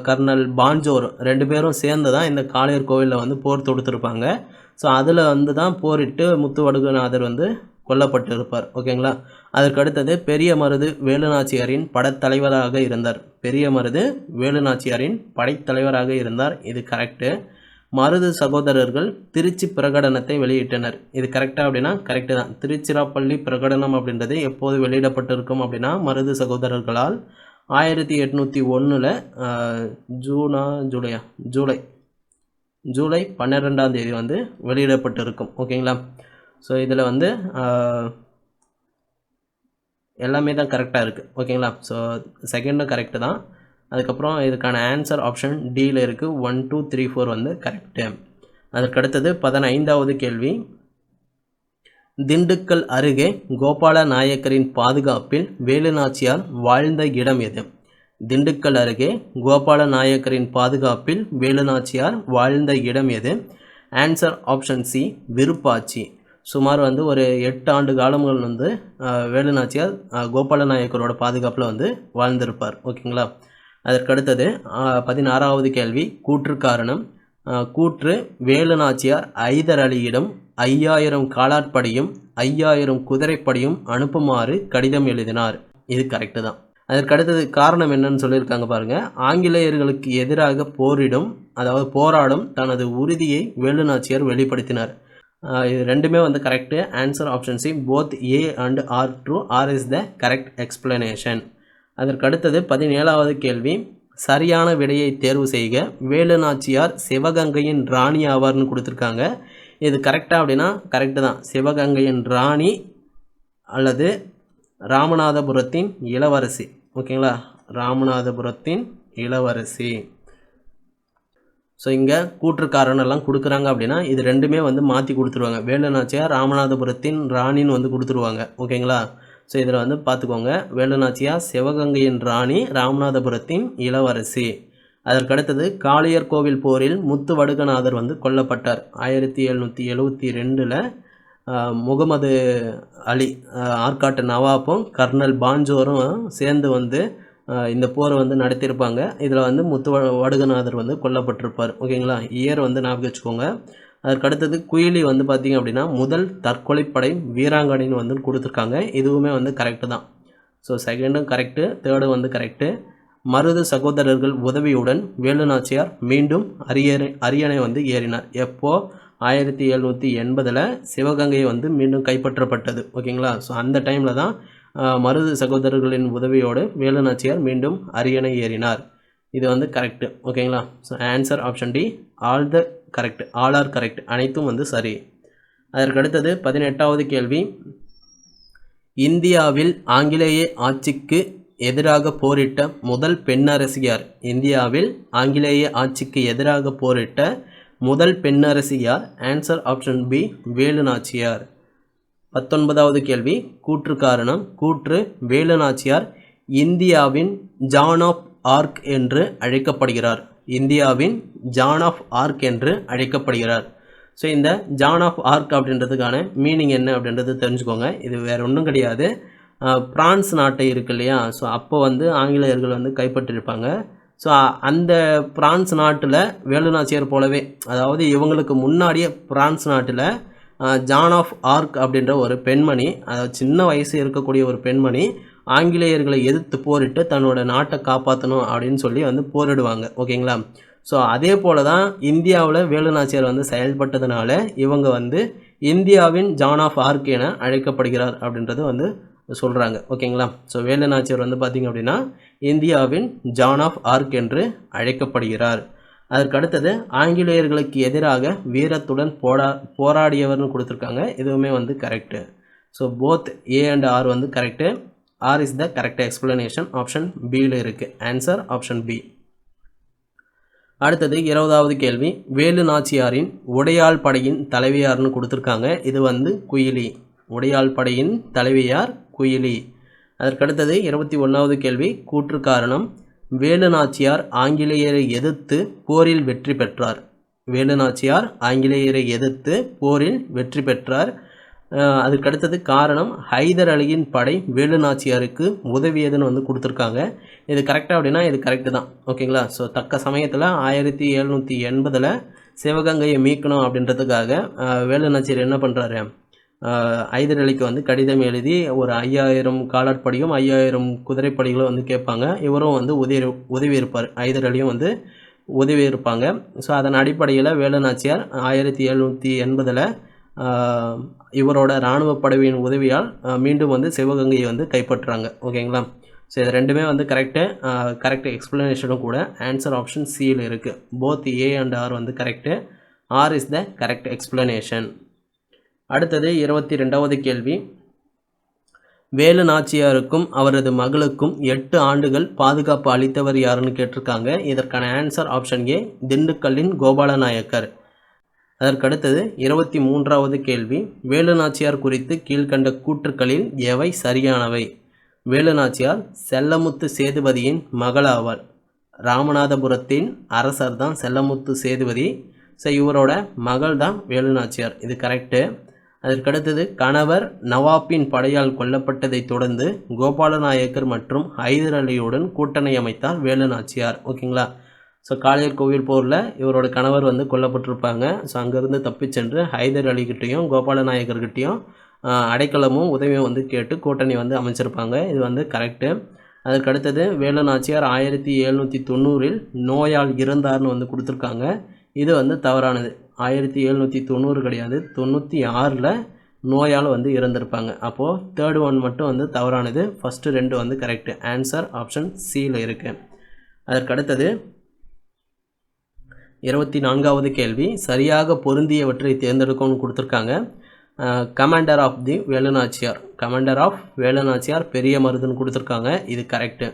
கர்னல் பாஞ்சோர் 2 பேரும் சேர்ந்து தான் இந்த காளையர் கோவிலில் வந்து போர் தொடுத்திருப்பாங்க. ஸோ அதில் வந்து தான் போரிட்டு முத்துவடுகநாதர் வந்து கொல்லப்பட்டு இருப்பார். ஓகேங்களா, அதற்கு அடுத்தது பெரிய மருது வேலுநாச்சியாரின் படைத்தலைவராக இருந்தார். பெரிய மருது வேலுநாச்சியாரின் படைத்தலைவராக இருந்தார். இது கரெக்டு. மருது சகோதரர்கள் திருச்சி பிரகடனத்தை வெளியிட்டனர். இது கரெக்டாக அப்படின்னா கரெக்டு தான். திருச்சிராப்பள்ளி பிரகடனம் அப்படின்றது எப்போது வெளியிடப்பட்டிருக்கும் அப்படின்னா மருது சகோதரர்களால் 1801 ஜூலை 12ஆம் தேதி வந்து வெளியிடப்பட்டிருக்கும். ஓகேங்களா, ஸோ இதில் வந்து எல்லாமே தான் கரெக்டாக இருக்குது. ஓகேங்களா, ஸோ செகண்டும் கரெக்டு தான். அதுக்கப்புறம் இதுக்கான ஆன்சர் ஆப்ஷன் டியில் இருக்குது. 1 2 3 4 வந்து கரெக்டு. அதற்கடுத்தது 15வது கேள்வி. திண்டுக்கல் அருகே கோபால நாயக்கரின் பாதுகாப்பில் வேலுநாச்சியார் வாழ்ந்த இடம் எது? திண்டுக்கல் அருகே கோபால நாயக்கரின் பாதுகாப்பில் வேலுநாச்சியார் வாழ்ந்த இடம் எது? Answer option C, Virupakshi. சுமார் வந்து ஒரு 8 ஆண்டு காலங்கள் வந்து வேலுநாச்சியார் கோபால நாயக்கரோட பாதுகாப்பில் வந்து வாழ்ந்திருப்பார். ஓகேங்களா, அதற்கடுத்தது 16வது கேள்வி. கூற்று காரணம். கூற்று, வேலுநாச்சியார் ஐதர் அலியிடம் 5000 காலாட்படையும் 5000 குதிரைப்படையும் அனுப்புமாறு கடிதம் எழுதினார். இது கரெக்டு தான். அதற்கடுத்தது காரணம் என்னன்னு சொல்லியிருக்காங்க பாருங்கள். ஆங்கிலேயர்களுக்கு எதிராக போராடும் தனது உறுதியை வேலுநாச்சியார் வெளிப்படுத்தினார். இது ரெண்டுமே வந்து correct. Answer option C, both A and R true. R is the correct explanation. அதற்கடுத்தது 17வது கேள்வி. சரியான விடையை தேர்வு செய்க. வேலுநாச்சியார் சிவகங்கையின் ராணி ஆவார்னு கொடுத்துருக்காங்க. இது கரெக்டாக அப்படின்னா கரெக்டு தான். சிவகங்கையின் ராணி அல்லது ராமநாதபுரத்தின் இளவரசி. ஓகேங்களா, ராமநாதபுரத்தின் இளவரசி. ஸோ இங்கே கூற்றுக்காரனெல்லாம் கொடுக்குறாங்க அப்படின்னா இது ரெண்டுமே வந்து மாற்றி கொடுத்துருவாங்க. வேலுநாச்சியார் ராமநாதபுரத்தின் ராணின்னு வந்து கொடுத்துருவாங்க. ஓகேங்களா, ஸோ இதில் வந்து பார்த்துக்கோங்க. வேலுநாச்சியார் சிவகங்கையின் ராணி, ராமநாதபுரத்தின் இளவரசி. அதற்கடுத்தது காளையர் கோவில் போரில் முத்துவடுகநாதர் வந்து கொல்லப்பட்டார். 1772 முகமது அலி ஆற்காட்டு நவாப்பும் கர்னல் பாஞ்சோரும் சேர்ந்து வந்து இந்த போரை வந்து நடத்தியிருப்பாங்க. இதில் வந்து முத்துவடுகநாதர் வந்து கொல்லப்பட்டிருப்பார். ஓகேங்களா, இயர் வந்து ஞாபகம் வச்சுக்கோங்க. அதற்கடுத்தது குயிலி வந்து பார்த்திங்க அப்படின்னா முதல் தற்கொலைப்படை வீராங்கனைன்னு வந்து கொடுத்துருக்காங்க. இதுவுமே வந்து கரெக்டு தான். ஸோ செகண்டும் கரெக்டு, தேர்டும் வந்து கரெக்டு. மருது சகோதரர்கள் உதவியுடன் வேலுநாச்சியார் மீண்டும் அரியணை வந்து ஏறினார். எப்போது? 1780 சிவகங்கை வந்து மீண்டும் கைப்பற்றப்பட்டது. ஓகேங்களா, ஸோ அந்த டைமில் தான் மருது சகோதரர்களின் உதவியோடு வேலுநாச்சியார் மீண்டும் அரியணை ஏறினார். இது வந்து கரெக்டு. ஓகேங்களா, so answer option D, all are correct. அனைத்தும் வந்து சரி. அதற்கடுத்தது 18வது கேள்வி. இந்தியாவில் ஆங்கிலேய ஆட்சிக்கு எதிராக போரிட்ட முதல் பெண்ணரசி யார்? இந்தியாவில் ஆங்கிலேய ஆட்சிக்கு எதிராக போரிட்ட முதல் பெண்ணரசி யார்? Answer option B, Velu Nachiyar. 19வது கேள்வி. கூற்று காரணம். கூற்று, வேலுநாச்சியார் இந்தியாவின் ஜான் ஆஃப் ஆர்க் என்று அழைக்கப்படுகிறார். இந்தியாவின் ஜான் ஆஃப் ஆர்க் என்று அழைக்கப்படுகிறார். ஸோ இந்த ஜான் ஆஃப் ஆர்க் அப்படின்றதுக்கான மீனிங் என்ன அப்படின்றது தெரிஞ்சுக்கோங்க. இது வேறு ஒன்றும் கிடையாது. பிரான்ஸ் நாட்டை இருக்கு இல்லையா, ஸோ அப்போ வந்து ஆங்கிலேயர்கள் வந்து கைப்பற்றியிருப்பாங்க. ஸோ அந்த பிரான்ஸ் நாட்டில் வேலுநாச்சியார் போலவே, அதாவது இவங்களுக்கு முன்னாடியே பிரான்ஸ் நாட்டில் ஜான் ஆஃப் ஆர்க் அப்படின்ற ஒரு பெண்மணி, அதாவது சின்ன வயசு இருக்கக்கூடிய ஒரு பெண்மணி ஆங்கிலேயர்களை எதிர்த்து போரிட்டு தன்னோட நாட்டை காப்பாற்றணும் அப்படின்னு சொல்லி வந்து போரிடுவாங்க. ஓகேங்களா. ஸோ அதே போல் தான் இந்தியாவில் வேலுநாச்சியார் வந்து செயல்பட்டதுனால இவங்க வந்து இந்தியாவின் ஜான் ஆஃப் ஆர்க் என அழைக்கப்படுகிறார் அப்படின்றது வந்து சொல்கிறாங்க. ஓகேங்களா. ஸோ வேலுநாச்சியார் வந்து பார்த்திங்க அப்படின்னா இந்தியாவின் ஜான் ஆஃப் ஆர்க் என்று அழைக்கப்படுகிறார். அதற்கடுத்தது ஆங்கிலேயர்களுக்கு எதிராக வீரத்துடன் போராடியவர்னு கொடுத்துருக்காங்க. இதுவுமே வந்து correct. So both A and R வந்து correct. R is the correct explanation. Option பியில் இருக்குது. Answer option B. அடுத்தது 20வது கேள்வி. வேலு நாச்சியாரின் உடையாள் படையின் தலைவியார்னு கொடுத்துருக்காங்க. இது வந்து குயிலி. உடையாள் படையின் தலைவியார் குயிலி. அதற்கடுத்தது 21வது கேள்வி. கூற்று காரணம். வேலு நாச்சியார் ஆங்கிலேயரை எதிர்த்து போரில் வெற்றி பெற்றார். வேலு நாச்சியார் ஆங்கிலேயரை எதிர்த்து போரில் வெற்றி பெற்றார். அதுக்கடுத்தது காரணம். ஹைதர் அலியின் படை வேலு நாச்சியாருக்கு உதவியதுன்னு வந்து கொடுத்துருக்காங்க. இது கரெக்டாக அப்படின்னா இது கரெக்டு தான். ஓகேங்களா. ஸோ தக்க சமயத்தில் 1780 சிவகங்கையை மீட்கணும் அப்படின்றதுக்காக வேலு நாச்சியார் என்ன பண்ணுறாரு, ஹைதர் அலிக்கு வந்து கடிதம் எழுதி ஒரு 5000 காலாட்படையும் 5000 குதிரைப்படைகளும் வந்து கேட்பாங்க. இவரும் வந்து உதவி இருப்பார். ஹைதர் அலியும் வந்து உதவி இருப்பாங்க. ஸோ அதன் அடிப்படையில் வேலு நாச்சியார் 1780 இவரோட இராணுவ படையின் உதவியால் மீண்டும் வந்து சிவகங்கையை வந்து கைப்பற்றுறாங்க. ஓகேங்களா. ஸோ இது ரெண்டுமே வந்து கரெக்ட் எக்ஸ்பிளனேஷனும் கூட. ஆன்சர் ஆப்ஷன் சியில் இருக்குது. போத் ஏ அண்ட் ஆர் வந்து correct. R is the correct explanation. அடுத்தது 22வது கேள்வி. வேலு நாச்சியாருக்கும் அவரது மகளுக்கும் 8 ஆண்டுகள் பாதுகாப்பு அளித்தவர் யாருன்னு கேட்டிருக்காங்க. இதற்கான ஆன்சர் ஆப்ஷன் ஏ, திண்டுக்கல்லின் கோபாலநாயக்கர். அதற்கடுத்தது 23வது கேள்வி. வேலு நாச்சியார் குறித்து கீழ்கண்ட கூற்றுக்களில் எவை சரியானவை? வேலு நாச்சியார் செல்லமுத்து சேதுபதியின் மகளாவார். ராமநாதபுரத்தின் அரசர் தான் செல்லமுத்து சேதுபதி. ஸோ இவரோட மகள் தான் வேலு நாச்சியார். இது கரெக்டு. அதற்கடுத்தது கணவர் நவாப்பின் படையால் கொல்லப்பட்டதை தொடர்ந்து கோபாலநாயக்கர் மற்றும் ஹைதர் அலியுடன் கூட்டணி அமைத்தார் வேலு நாச்சியார். ஓகேங்களா. ஸோ காளையர் கோவில் போரில் இவரோட கணவர் வந்து கொல்லப்பட்டிருப்பாங்க. ஸோ அங்கேருந்து தப்பிச்சென்று ஹைதர் அலிகிட்டையும் கோபாலநாயக்கர்கிட்டையும் அடைக்கலமும் உதவியும் வந்து கேட்டு கூட்டணி வந்து அமைச்சிருப்பாங்க. இது வந்து கரெக்டு. அதற்கடுத்தது வேலு நாச்சியார் 1790 நோயால் இறந்தார்னு வந்து கொடுத்துருக்காங்க. இது வந்து தவறானது. 1790 கிடையாது, 96 நோயால் வந்து இறந்திருப்பாங்க. அப்போது தேர்ட் ஒன் மட்டும் வந்து தவறானது. ஃபஸ்ட்டு 2 வந்து கரெக்டு. ஆன்சர் ஆப்ஷன் சியில் இருக்குது. அதற்கடுத்தது 24வது கேள்வி. சரியாக பொருந்தியவற்றை தேர்ந்தெடுக்கணும்னு கொடுத்துருக்காங்க. Commander of the Velu Nachiyar. Commander of Velu Nachiyar பெரிய மருதுன்னு கொடுத்துருக்காங்க. இது கரெக்டு.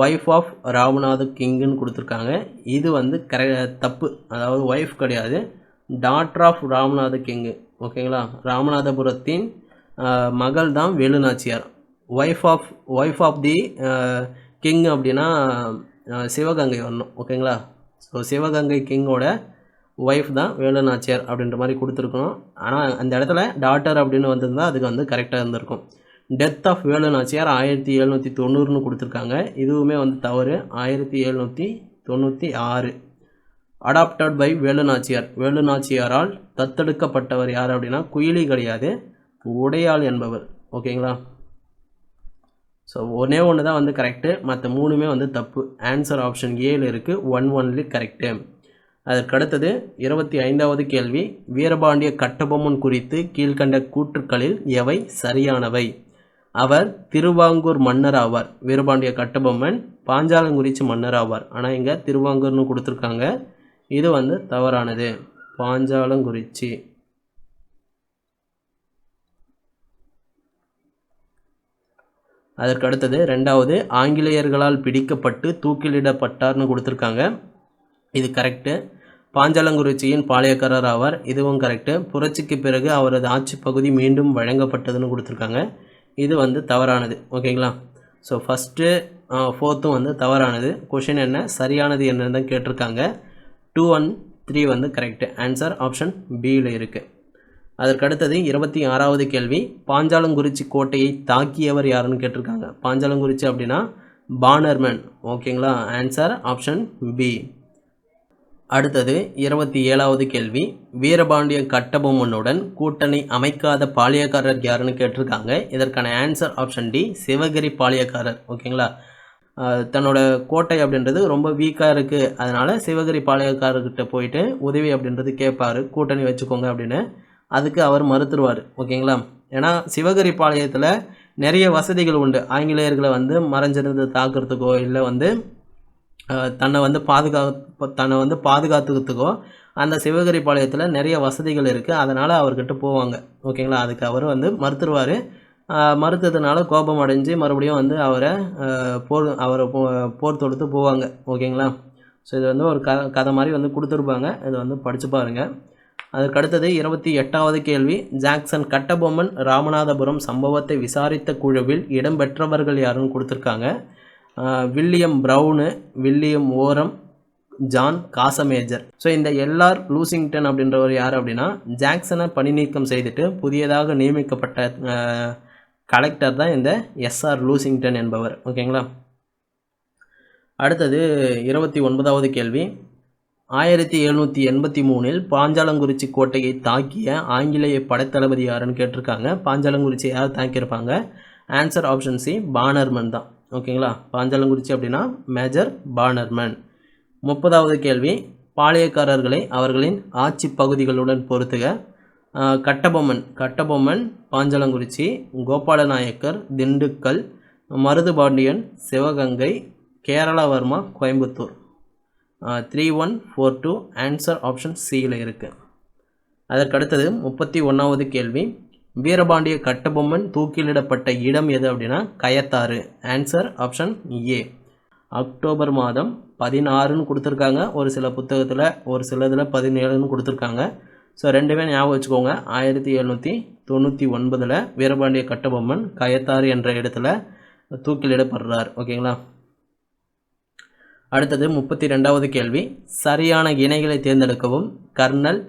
ஒய்ஃப் ஆஃப் ராமநாத கிங்குன்னு கொடுத்துருக்காங்க. இது வந்து தப்பு. அதாவது ஒய்ஃப் கிடையாது, டாட்டர் ஆஃப் ராமநாத கிங்கு. ஓகேங்களா. ராமநாதபுரத்தின் மகள் தான் Velu Nachiyar. Wife of the king அப்படின்னா சிவகங்கை வரணும். ஓகேங்களா. ஸோ சிவகங்கை கிங்கோட ஒய்ஃப் தான் வேலு நாச்சியார் அப்படின்ற மாதிரி கொடுத்துருக்கணும். ஆனால் அந்த இடத்துல டாட்டர் அப்படின்னு வந்திருந்தால் அதுக்கு வந்து கரெக்டாக இருந்திருக்கும். டெத் ஆஃப் வேலு நாச்சியார் 1790 கொடுத்துருக்காங்க. இதுவுமே வந்து தவறு. 1796. Adopted by Velu Nachiyar. வேலு நாச்சியாரால் தத்தெடுக்கப்பட்டவர் யார் அப்படின்னா குயிலி கிடையாது, உடையாள் என்பவர். ஓகேங்களா. ஸோ ஒன்றே தான் வந்து கரெக்டு, மற்ற 3மே வந்து தப்பு. ஆன்சர் ஆப்ஷன் ஏல இருக்குது. 1 ஒன்லி கரெக்டு. அதற்கடுத்தது 25வது கேள்வி. வீரபாண்டிய கட்டபொம்மன் குறித்து கீழ்கண்ட கூற்றுக்களில் எவை சரியானவை? அவர் திருவாங்கூர் மன்னர் ஆவார். வீரபாண்டிய கட்டபொம்மன் பாஞ்சாலங்குறிச்சி மன்னர் ஆவார். ஆனால் இங்கே திருவாங்கூர்னு கொடுத்துருக்காங்க. இது வந்து தவறானது. பாஞ்சாலங்குறிச்சி. அதற்கடுத்தது 2வது ஆங்கிலேயர்களால் பிடிக்கப்பட்டு தூக்கிலிடப்பட்டார்னு கொடுத்துருக்காங்க. இது கரெக்டு. பாஞ்சாலங்குறிச்சியின் பாளையக்காரர் ஆவார். இதுவும் கரெக்டு. புரட்சிக்கு பிறகு அவரது ஆட்சி பகுதி மீண்டும் வழங்கப்பட்டதுன்னு கொடுத்துருக்காங்க. இது வந்து தவறானது. ஓகேங்களா. ஸோ ஃபஸ்ட்டு 4த்தும் வந்து தவறானது. கொஷின் என்ன, சரியானது என்னன்னு தான் கேட்டிருக்காங்க. 2 1 3 வந்து கரெக்டு. ஆன்சர் ஆப்ஷன் பியில் இருக்குது. அதற்கடுத்தது 26வது கேள்வி, பாஞ்சாலங்குறிச்சி கோட்டையை தாக்கியவர் யாருன்னு கேட்டிருக்காங்க. பாஞ்சாலங்குறிச்சி அப்படின்னா பானர்மன். ஓகேங்களா, ஆன்சர் ஆப்ஷன் பி. அடுத்தது 27வது கேள்வி, வீரபாண்டிய கட்டபொம்மனுடன் கூட்டணி அமைக்காத பாளையக்காரர் யாருன்னு கேட்டிருக்காங்க. இதற்கான ஆன்சர் ஆப்ஷன் டி, சிவகிரி பாளையக்காரர். ஓகேங்களா, தன்னோட கோட்டை அப்படின்றது ரொம்ப வீக்காக இருக்குது, அதனால் சிவகிரி பாளையக்காரர்கிட்ட போயிட்டு உதவி அப்படின்றது கேட்பார், கூட்டணி வச்சுக்கோங்க அப்படின்னு. அதுக்கு அவர் மறுத்துருவார். ஓகேங்களா, ஏன்னா சிவகிரி பாளையத்தில் நிறைய வசதிகள் உண்டு. ஆங்கிலேயர்களை வந்து மறைஞ்சிருந்து தாக்குறதுக்கோ இல்லை வந்து தன்னை வந்து பாதுகாத்துக்கிறதுக்கோ அந்த சிவகிரி பாளையத்தில் நிறைய வசதிகள் இருக்குது, அதனால் அவர்கிட்ட போவாங்க. ஓகேங்களா, அதுக்கு அவர் வந்து மறுத்துருவார். மறுத்ததுனால கோபம் அடைஞ்சு மறுபடியும் வந்து அவரை போர் தொடுத்து போவாங்க. ஓகேங்களா, ஸோ இது வந்து ஒரு கதை மாதிரி வந்து கொடுத்துருப்பாங்க, இதை வந்து படித்து பாருங்கள். அதுக்கடுத்தது 28வது கேள்வி, ஜாக்சன் கட்டபொம்மன் ராமநாதபுரம் சம்பவத்தை விசாரித்த குழுவில் இடம்பெற்றவர்கள் யாருன்னு கொடுத்துருக்காங்க. வில்லியம் ப்ரவுனு, வில்லியம் ஓரம், ஜான் காசமேஜர். ஸோ இந்த எல்ஆர் லூசிங்டன் அப்படின்றவர் யார் அப்படின்னா ஜாக்சனை பணி நீக்கம் செய்துட்டு புதியதாக நியமிக்கப்பட்ட கலெக்டர் தான் இந்த எஸ்ஆர் லூசிங்டன் என்பவர். ஓகேங்களா, அடுத்தது 29வது கேள்வி, 1783 பாஞ்சாலங்குறிச்சி கோட்டையை தாக்கிய ஆங்கிலேய படைத்தளபதி யாருன்னு கேட்டிருக்காங்க. பாஞ்சாலங்குறிச்சி யார் தாக்கியிருப்பாங்க? ஆன்சர் ஆப்ஷன் சி, பானர்மன் தான். ஓகேங்களா, பாஞ்சாலங்குறிச்சி அப்படின்னா மேஜர் பானர்மன். 30வது கேள்வி, பாளையக்காரர்களை அவர்களின் ஆட்சி பகுதிகளுடன் பொறுத்துக. கட்டபொம்மன் பாஞ்சாலங்குறிச்சி, கோபாலநாயக்கர் திண்டுக்கல், மருதுபாண்டியன் சிவகங்கை, கேரளவர்மா கோயம்புத்தூர். 3142 ஆன்சர் ஆப்ஷன் சியில் இருக்குது. அதற்கடுத்தது 31வது கேள்வி, வீரபாண்டிய கட்டபொம்மன் தூக்கிலிடப்பட்ட இடம் எது அப்படின்னா Kayathar. Answer option A. October மாதம் 16ன்னு கொடுத்துருக்காங்க, ஒரு சில புத்தகத்தில், ஒரு சிலதில் 17ன்னு கொடுத்துருக்காங்க. ஸோ ரெண்டுமே ஞாபகம் வச்சுக்கோங்க. 1799 வீரபாண்டிய கட்டபொம்மன் கயத்தாறு என்ற இடத்துல தூக்கிலிடப்படுறார். ஓகேங்களா, அடுத்தது 32வது கேள்வி, சரியான இணைகளை தேர்ந்தெடுக்கவும். கர்னல்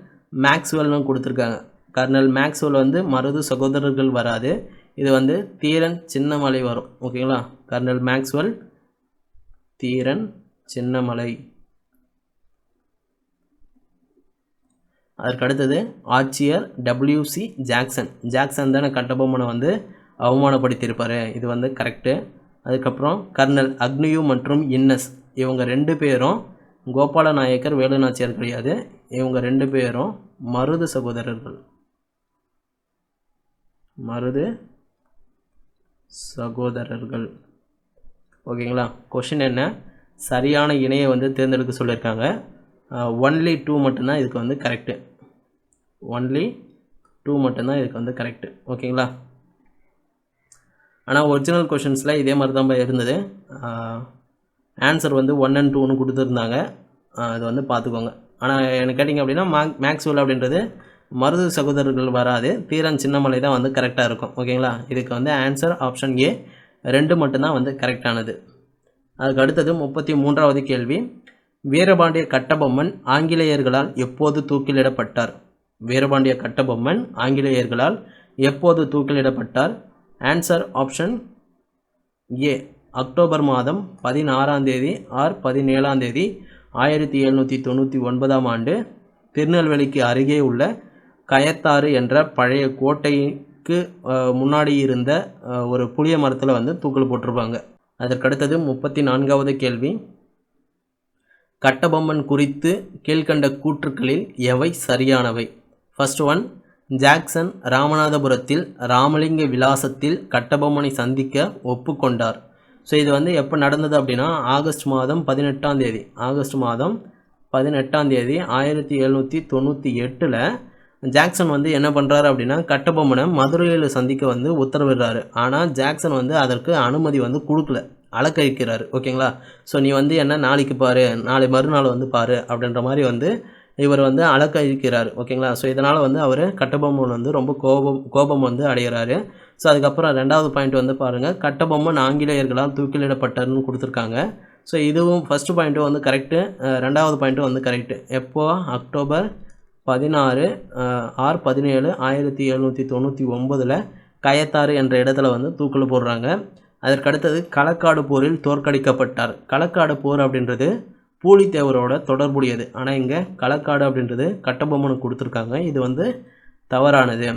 மேக்ஸ்வெல்னு கொடுத்துருக்காங்க. கர்னல் மேக்ஸ்வெல் வந்து மருது சகோதரர்கள் வராது, இது வந்து தீரன் சின்னமலை வரும். ஓகேங்களா, கர்னல் மேக்ஸ்வெல், தீரன் சின்னமலை. அதற்கடுத்தது ஆட்சியர் WC ஜாக்சன் தானே கட்டபொம்மனை வந்து அவமானப்படுத்தியிருப்பார், இது வந்து கரெக்டு. அதுக்கப்புறம் கர்னல் அக்னியூ மற்றும் இன்னஸ், இவங்க 2 பேரும் கோபாலநாயக்கர் வேலுநாச்சியார் கிடையாது, இவங்க 2 பேரும் மருது சகோதரர்கள். ஓகேங்களா, கொஷின் என்ன, சரியான இணையை வந்து தேர்ந்தெடுக்க சொல்லியிருக்காங்க. ஒன்லி 2 மட்டும்தான் இதுக்கு வந்து கரெக்டு. ஒன்லி 2 மட்டும்தான் இதுக்கு வந்து கரெக்டு. ஓகேங்களா, ஆனால் ஒரிஜினல் கொஷின்ஸில் இதே மாதிரி தான் இருந்தது. ஆன்சர் வந்து 1 and 2ன்னு கொடுத்துருந்தாங்க, அது வந்து பார்த்துக்கோங்க. ஆனால் எனக்கு கேட்டிங்க அப்படின்னா மேக்ஸ்வெல் அப்படின்றது மருது சகோதரர்கள் வராது, தீரன் சின்னமலை தான் வந்து கரெக்டாக இருக்கும். ஓகேங்களா, இதுக்கு வந்து ஆன்சர் ஆப்ஷன் ஏ 2 மட்டும்தான் வந்து கரெக்டானது. அதுக்கு அடுத்தது 33வது கேள்வி, வீரபாண்டிய கட்டபொம்மன் ஆங்கிலேயர்களால் எப்போது தூக்கிலிடப்பட்டார்? வீரபாண்டிய கட்டபொம்மன் ஆங்கிலேயர்களால் எப்போது தூக்கிலிடப்பட்டார்? ஆன்சர் ஆப்ஷன் ஏ, அக்டோபர் மாதம் 16ஆம் தேதி ஆர் 17ஆம் தேதி 1799ஆம் ஆண்டு திருநெல்வேலிக்கு அருகே உள்ள கயத்தாறு என்ற பழைய கோட்டைக்கு முன்னாடி இருந்த ஒரு புளிய மரத்தில் வந்து தூக்கில் போட்டிருப்பாங்க. அதற்கடுத்தது 34வது கேள்வி, கட்டபொம்மன் குறித்து கீழ்கண்ட கூற்றுக்களில் எவை சரியானவை? ஃபர்ஸ்ட் ஒன், ஜாக்சன் ராமநாதபுரத்தில் ராமலிங்க விலாசத்தில் கட்டபொம்மனை சந்திக்க ஒப்புக்கொண்டார். ஸோ இது வந்து எப்போ நடந்தது அப்படின்னா ஆகஸ்ட் மாதம் 18ஆம் தேதி 1798 ஜாக்சன் வந்து என்ன பண்ணுறாரு அப்படின்னா கட்டபொம்மனை மதுரையில் சந்திக்க வந்து உத்தரவிடுறாரு. ஆனால் ஜாக்சன் வந்து அதற்கு அனுமதி வந்து கொடுக்கல, அலக்கழிக்கிறாரு. ஓகேங்களா, ஸோ நீ வந்து என்ன நாளைக்கு பாரு, நாளை மறுநாள் வந்து பாரு அப்படின்ற மாதிரி வந்து இவர் வந்து அலக்கழிக்கிறார். ஓகேங்களா, ஸோ இதனால் வந்து அவர் கட்டபொம்மன் வந்து ரொம்ப கோபம் வந்து அடைகிறாரு. ஸோ அதுக்கப்புறம் 2வது பாயிண்ட் வந்து பாருங்கள், கட்டபொம்மன் ஆங்கிலேயர்களால் தூக்கிலிடப்பட்டார்னு கொடுத்துருக்காங்க. ஸோ இதுவும் ஃபஸ்ட்டு பாயிண்ட்டும் வந்து கரெக்டு, ரெண்டாவது பாயிண்ட்டும் வந்து கரெக்டு. எப்போ அக்டோபர் 16 ஆர் 17 1799 கயத்தாறு என்ற இடத்துல வந்து தூக்கில் போடுறாங்க. அதற்கடுத்தது களக்காடு போரில் தோற்கடிக்கப்பட்டார். களக்காடு போர் அப்படின்றது பூலித்தேவரோட தொடர்புடையது. ஆனால் இங்கே களக்காடு அப்படின்றது கட்டபொம்மனுக்கு கொடுத்துருக்காங்க. இது வந்து தவறானது.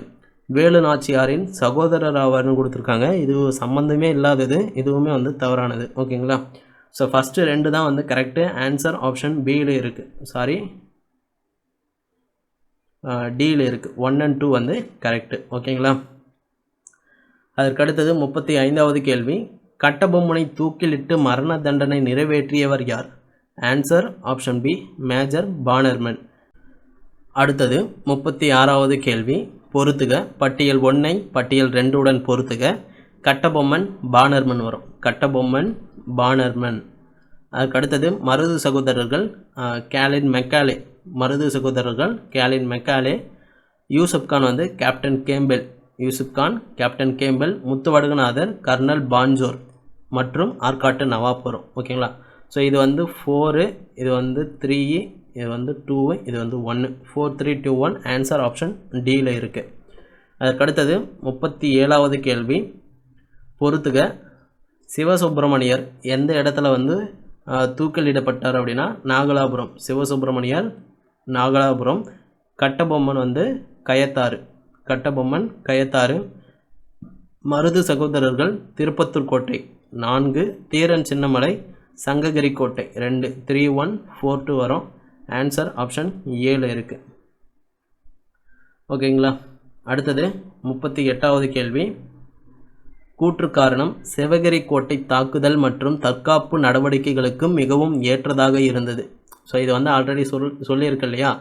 வேலு நாச்சியாரின் சகோதரர் ஆவார்னு கொடுத்துருக்காங்க. இது சம்மந்தமே இல்லாதது, இதுவுமே வந்து தவறானது. ஓகேங்களா? ஸோ ஃபஸ்ட்டு 2 தான் வந்து கரெக்டு. ஆன்சர் ஆப்ஷன் பியில் இருக்குது, சாரி டியில் இருக்குது. 1 and 2 வந்து கரெக்டு. ஓகேங்களா? அதற்கடுத்தது 35வது கேள்வி. கட்டபொம்மனை தூக்கிலிட்டு மரண தண்டனை நிறைவேற்றியவர் யார்? Answer option B Major Bannerman. அடுத்தது 36வது கேள்வி. பொறுத்துக. பட்டியல் 1ஐ பட்டியல் 2உடன் பொறுத்துக. கட்டபொம்மன் பானர்மன் வரும். கட்டபொம்மன் பானர்மன். அதுக்கடுத்தது மருது சகோதரர்கள் கேலின் மெக்காலே. மருது சகோதரர்கள் கேலின் மெக்காலே. யூசுப் கான் வந்து captain Campbell. Yusuf Khan captain Campbell. Muthuvaduganathar colonel Bonjour மற்றும் ஆற்காட்டு நவாப் வரும். ஓகேங்களா? ஸோ இது வந்து 4, இது வந்து 3, இது வந்து 2, இது வந்து 1. 4 3 2 1. ஆன்சர் ஆப்ஷன் டியில் இருக்குது. அதற்கடுத்தது 37வது கேள்வி. பொறுத்துக. சிவசுப்பிரமணியர் எந்த இடத்துல வந்து தூக்கிலிடப்பட்டார் அப்படின்னா நாகலாபுரம். சிவசுப்பிரமணியர் நாகலாபுரம். கட்டபொம்மன் வந்து கயத்தாறு. கட்டபொம்மன் கயத்தாறு. மருது சகோதரர்கள் திருப்பத்தூர் கோட்டை 4. தீரன் சின்னமலை சங்ககிரி கோட்டை 2. 3 1 4 2 வரும். ஆன்சர் ஆப்ஷன் ஏல இருக்குது. ஓகேங்களா? அடுத்தது 38வது கேள்வி. கூற்று காரணம் சிவகிரி கோட்டை தாக்குதல் மற்றும் தற்காப்பு நடவடிக்கைகளுக்கு மிகவும் ஏற்றதாக இருந்தது. ஸோ இது வந்து ஆல்ரெடி சொல்லியிருக்கு இல்லையா?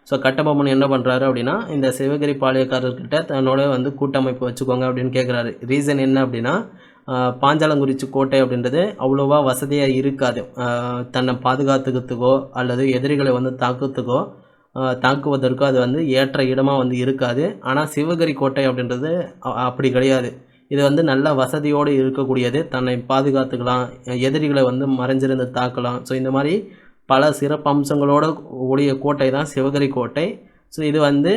ஸோ கட்டபொம்மன் என்ன பண்ணுறாரு அப்படின்னா இந்த சிவகிரி பாளையக்காரர்கிட்ட தன்னோட வந்து கூட்டமைப்பு வச்சுக்கோங்க அப்படின்னு கேட்குறாரு. ரீசன் என்ன அப்படின்னா பாஞ்சாலங்குறிச்சி கோட்டை அப்படின்றது அவ்வளோவா வசதியாக இருக்காது. தன்னை பாதுகாத்துக்கிறதுக்கோ அல்லது எதிரிகளை வந்து தாக்குவதற்கோ அது வந்து ஏற்ற இடமாக வந்து இருக்காது. ஆனால் சிவகிரி கோட்டை அப்படின்றது அப்படி கிடையாது. இது வந்து நல்ல வசதியோடு இருக்கக்கூடியது. தன்னை பாதுகாத்துக்கலாம், எதிரிகளை வந்து மறைஞ்சிருந்து தாக்கலாம். ஸோ இந்த மாதிரி பல சிறப்பு அம்சங்களோட உடைய கோட்டை தான் சிவகிரி கோட்டை. ஸோ இது வந்து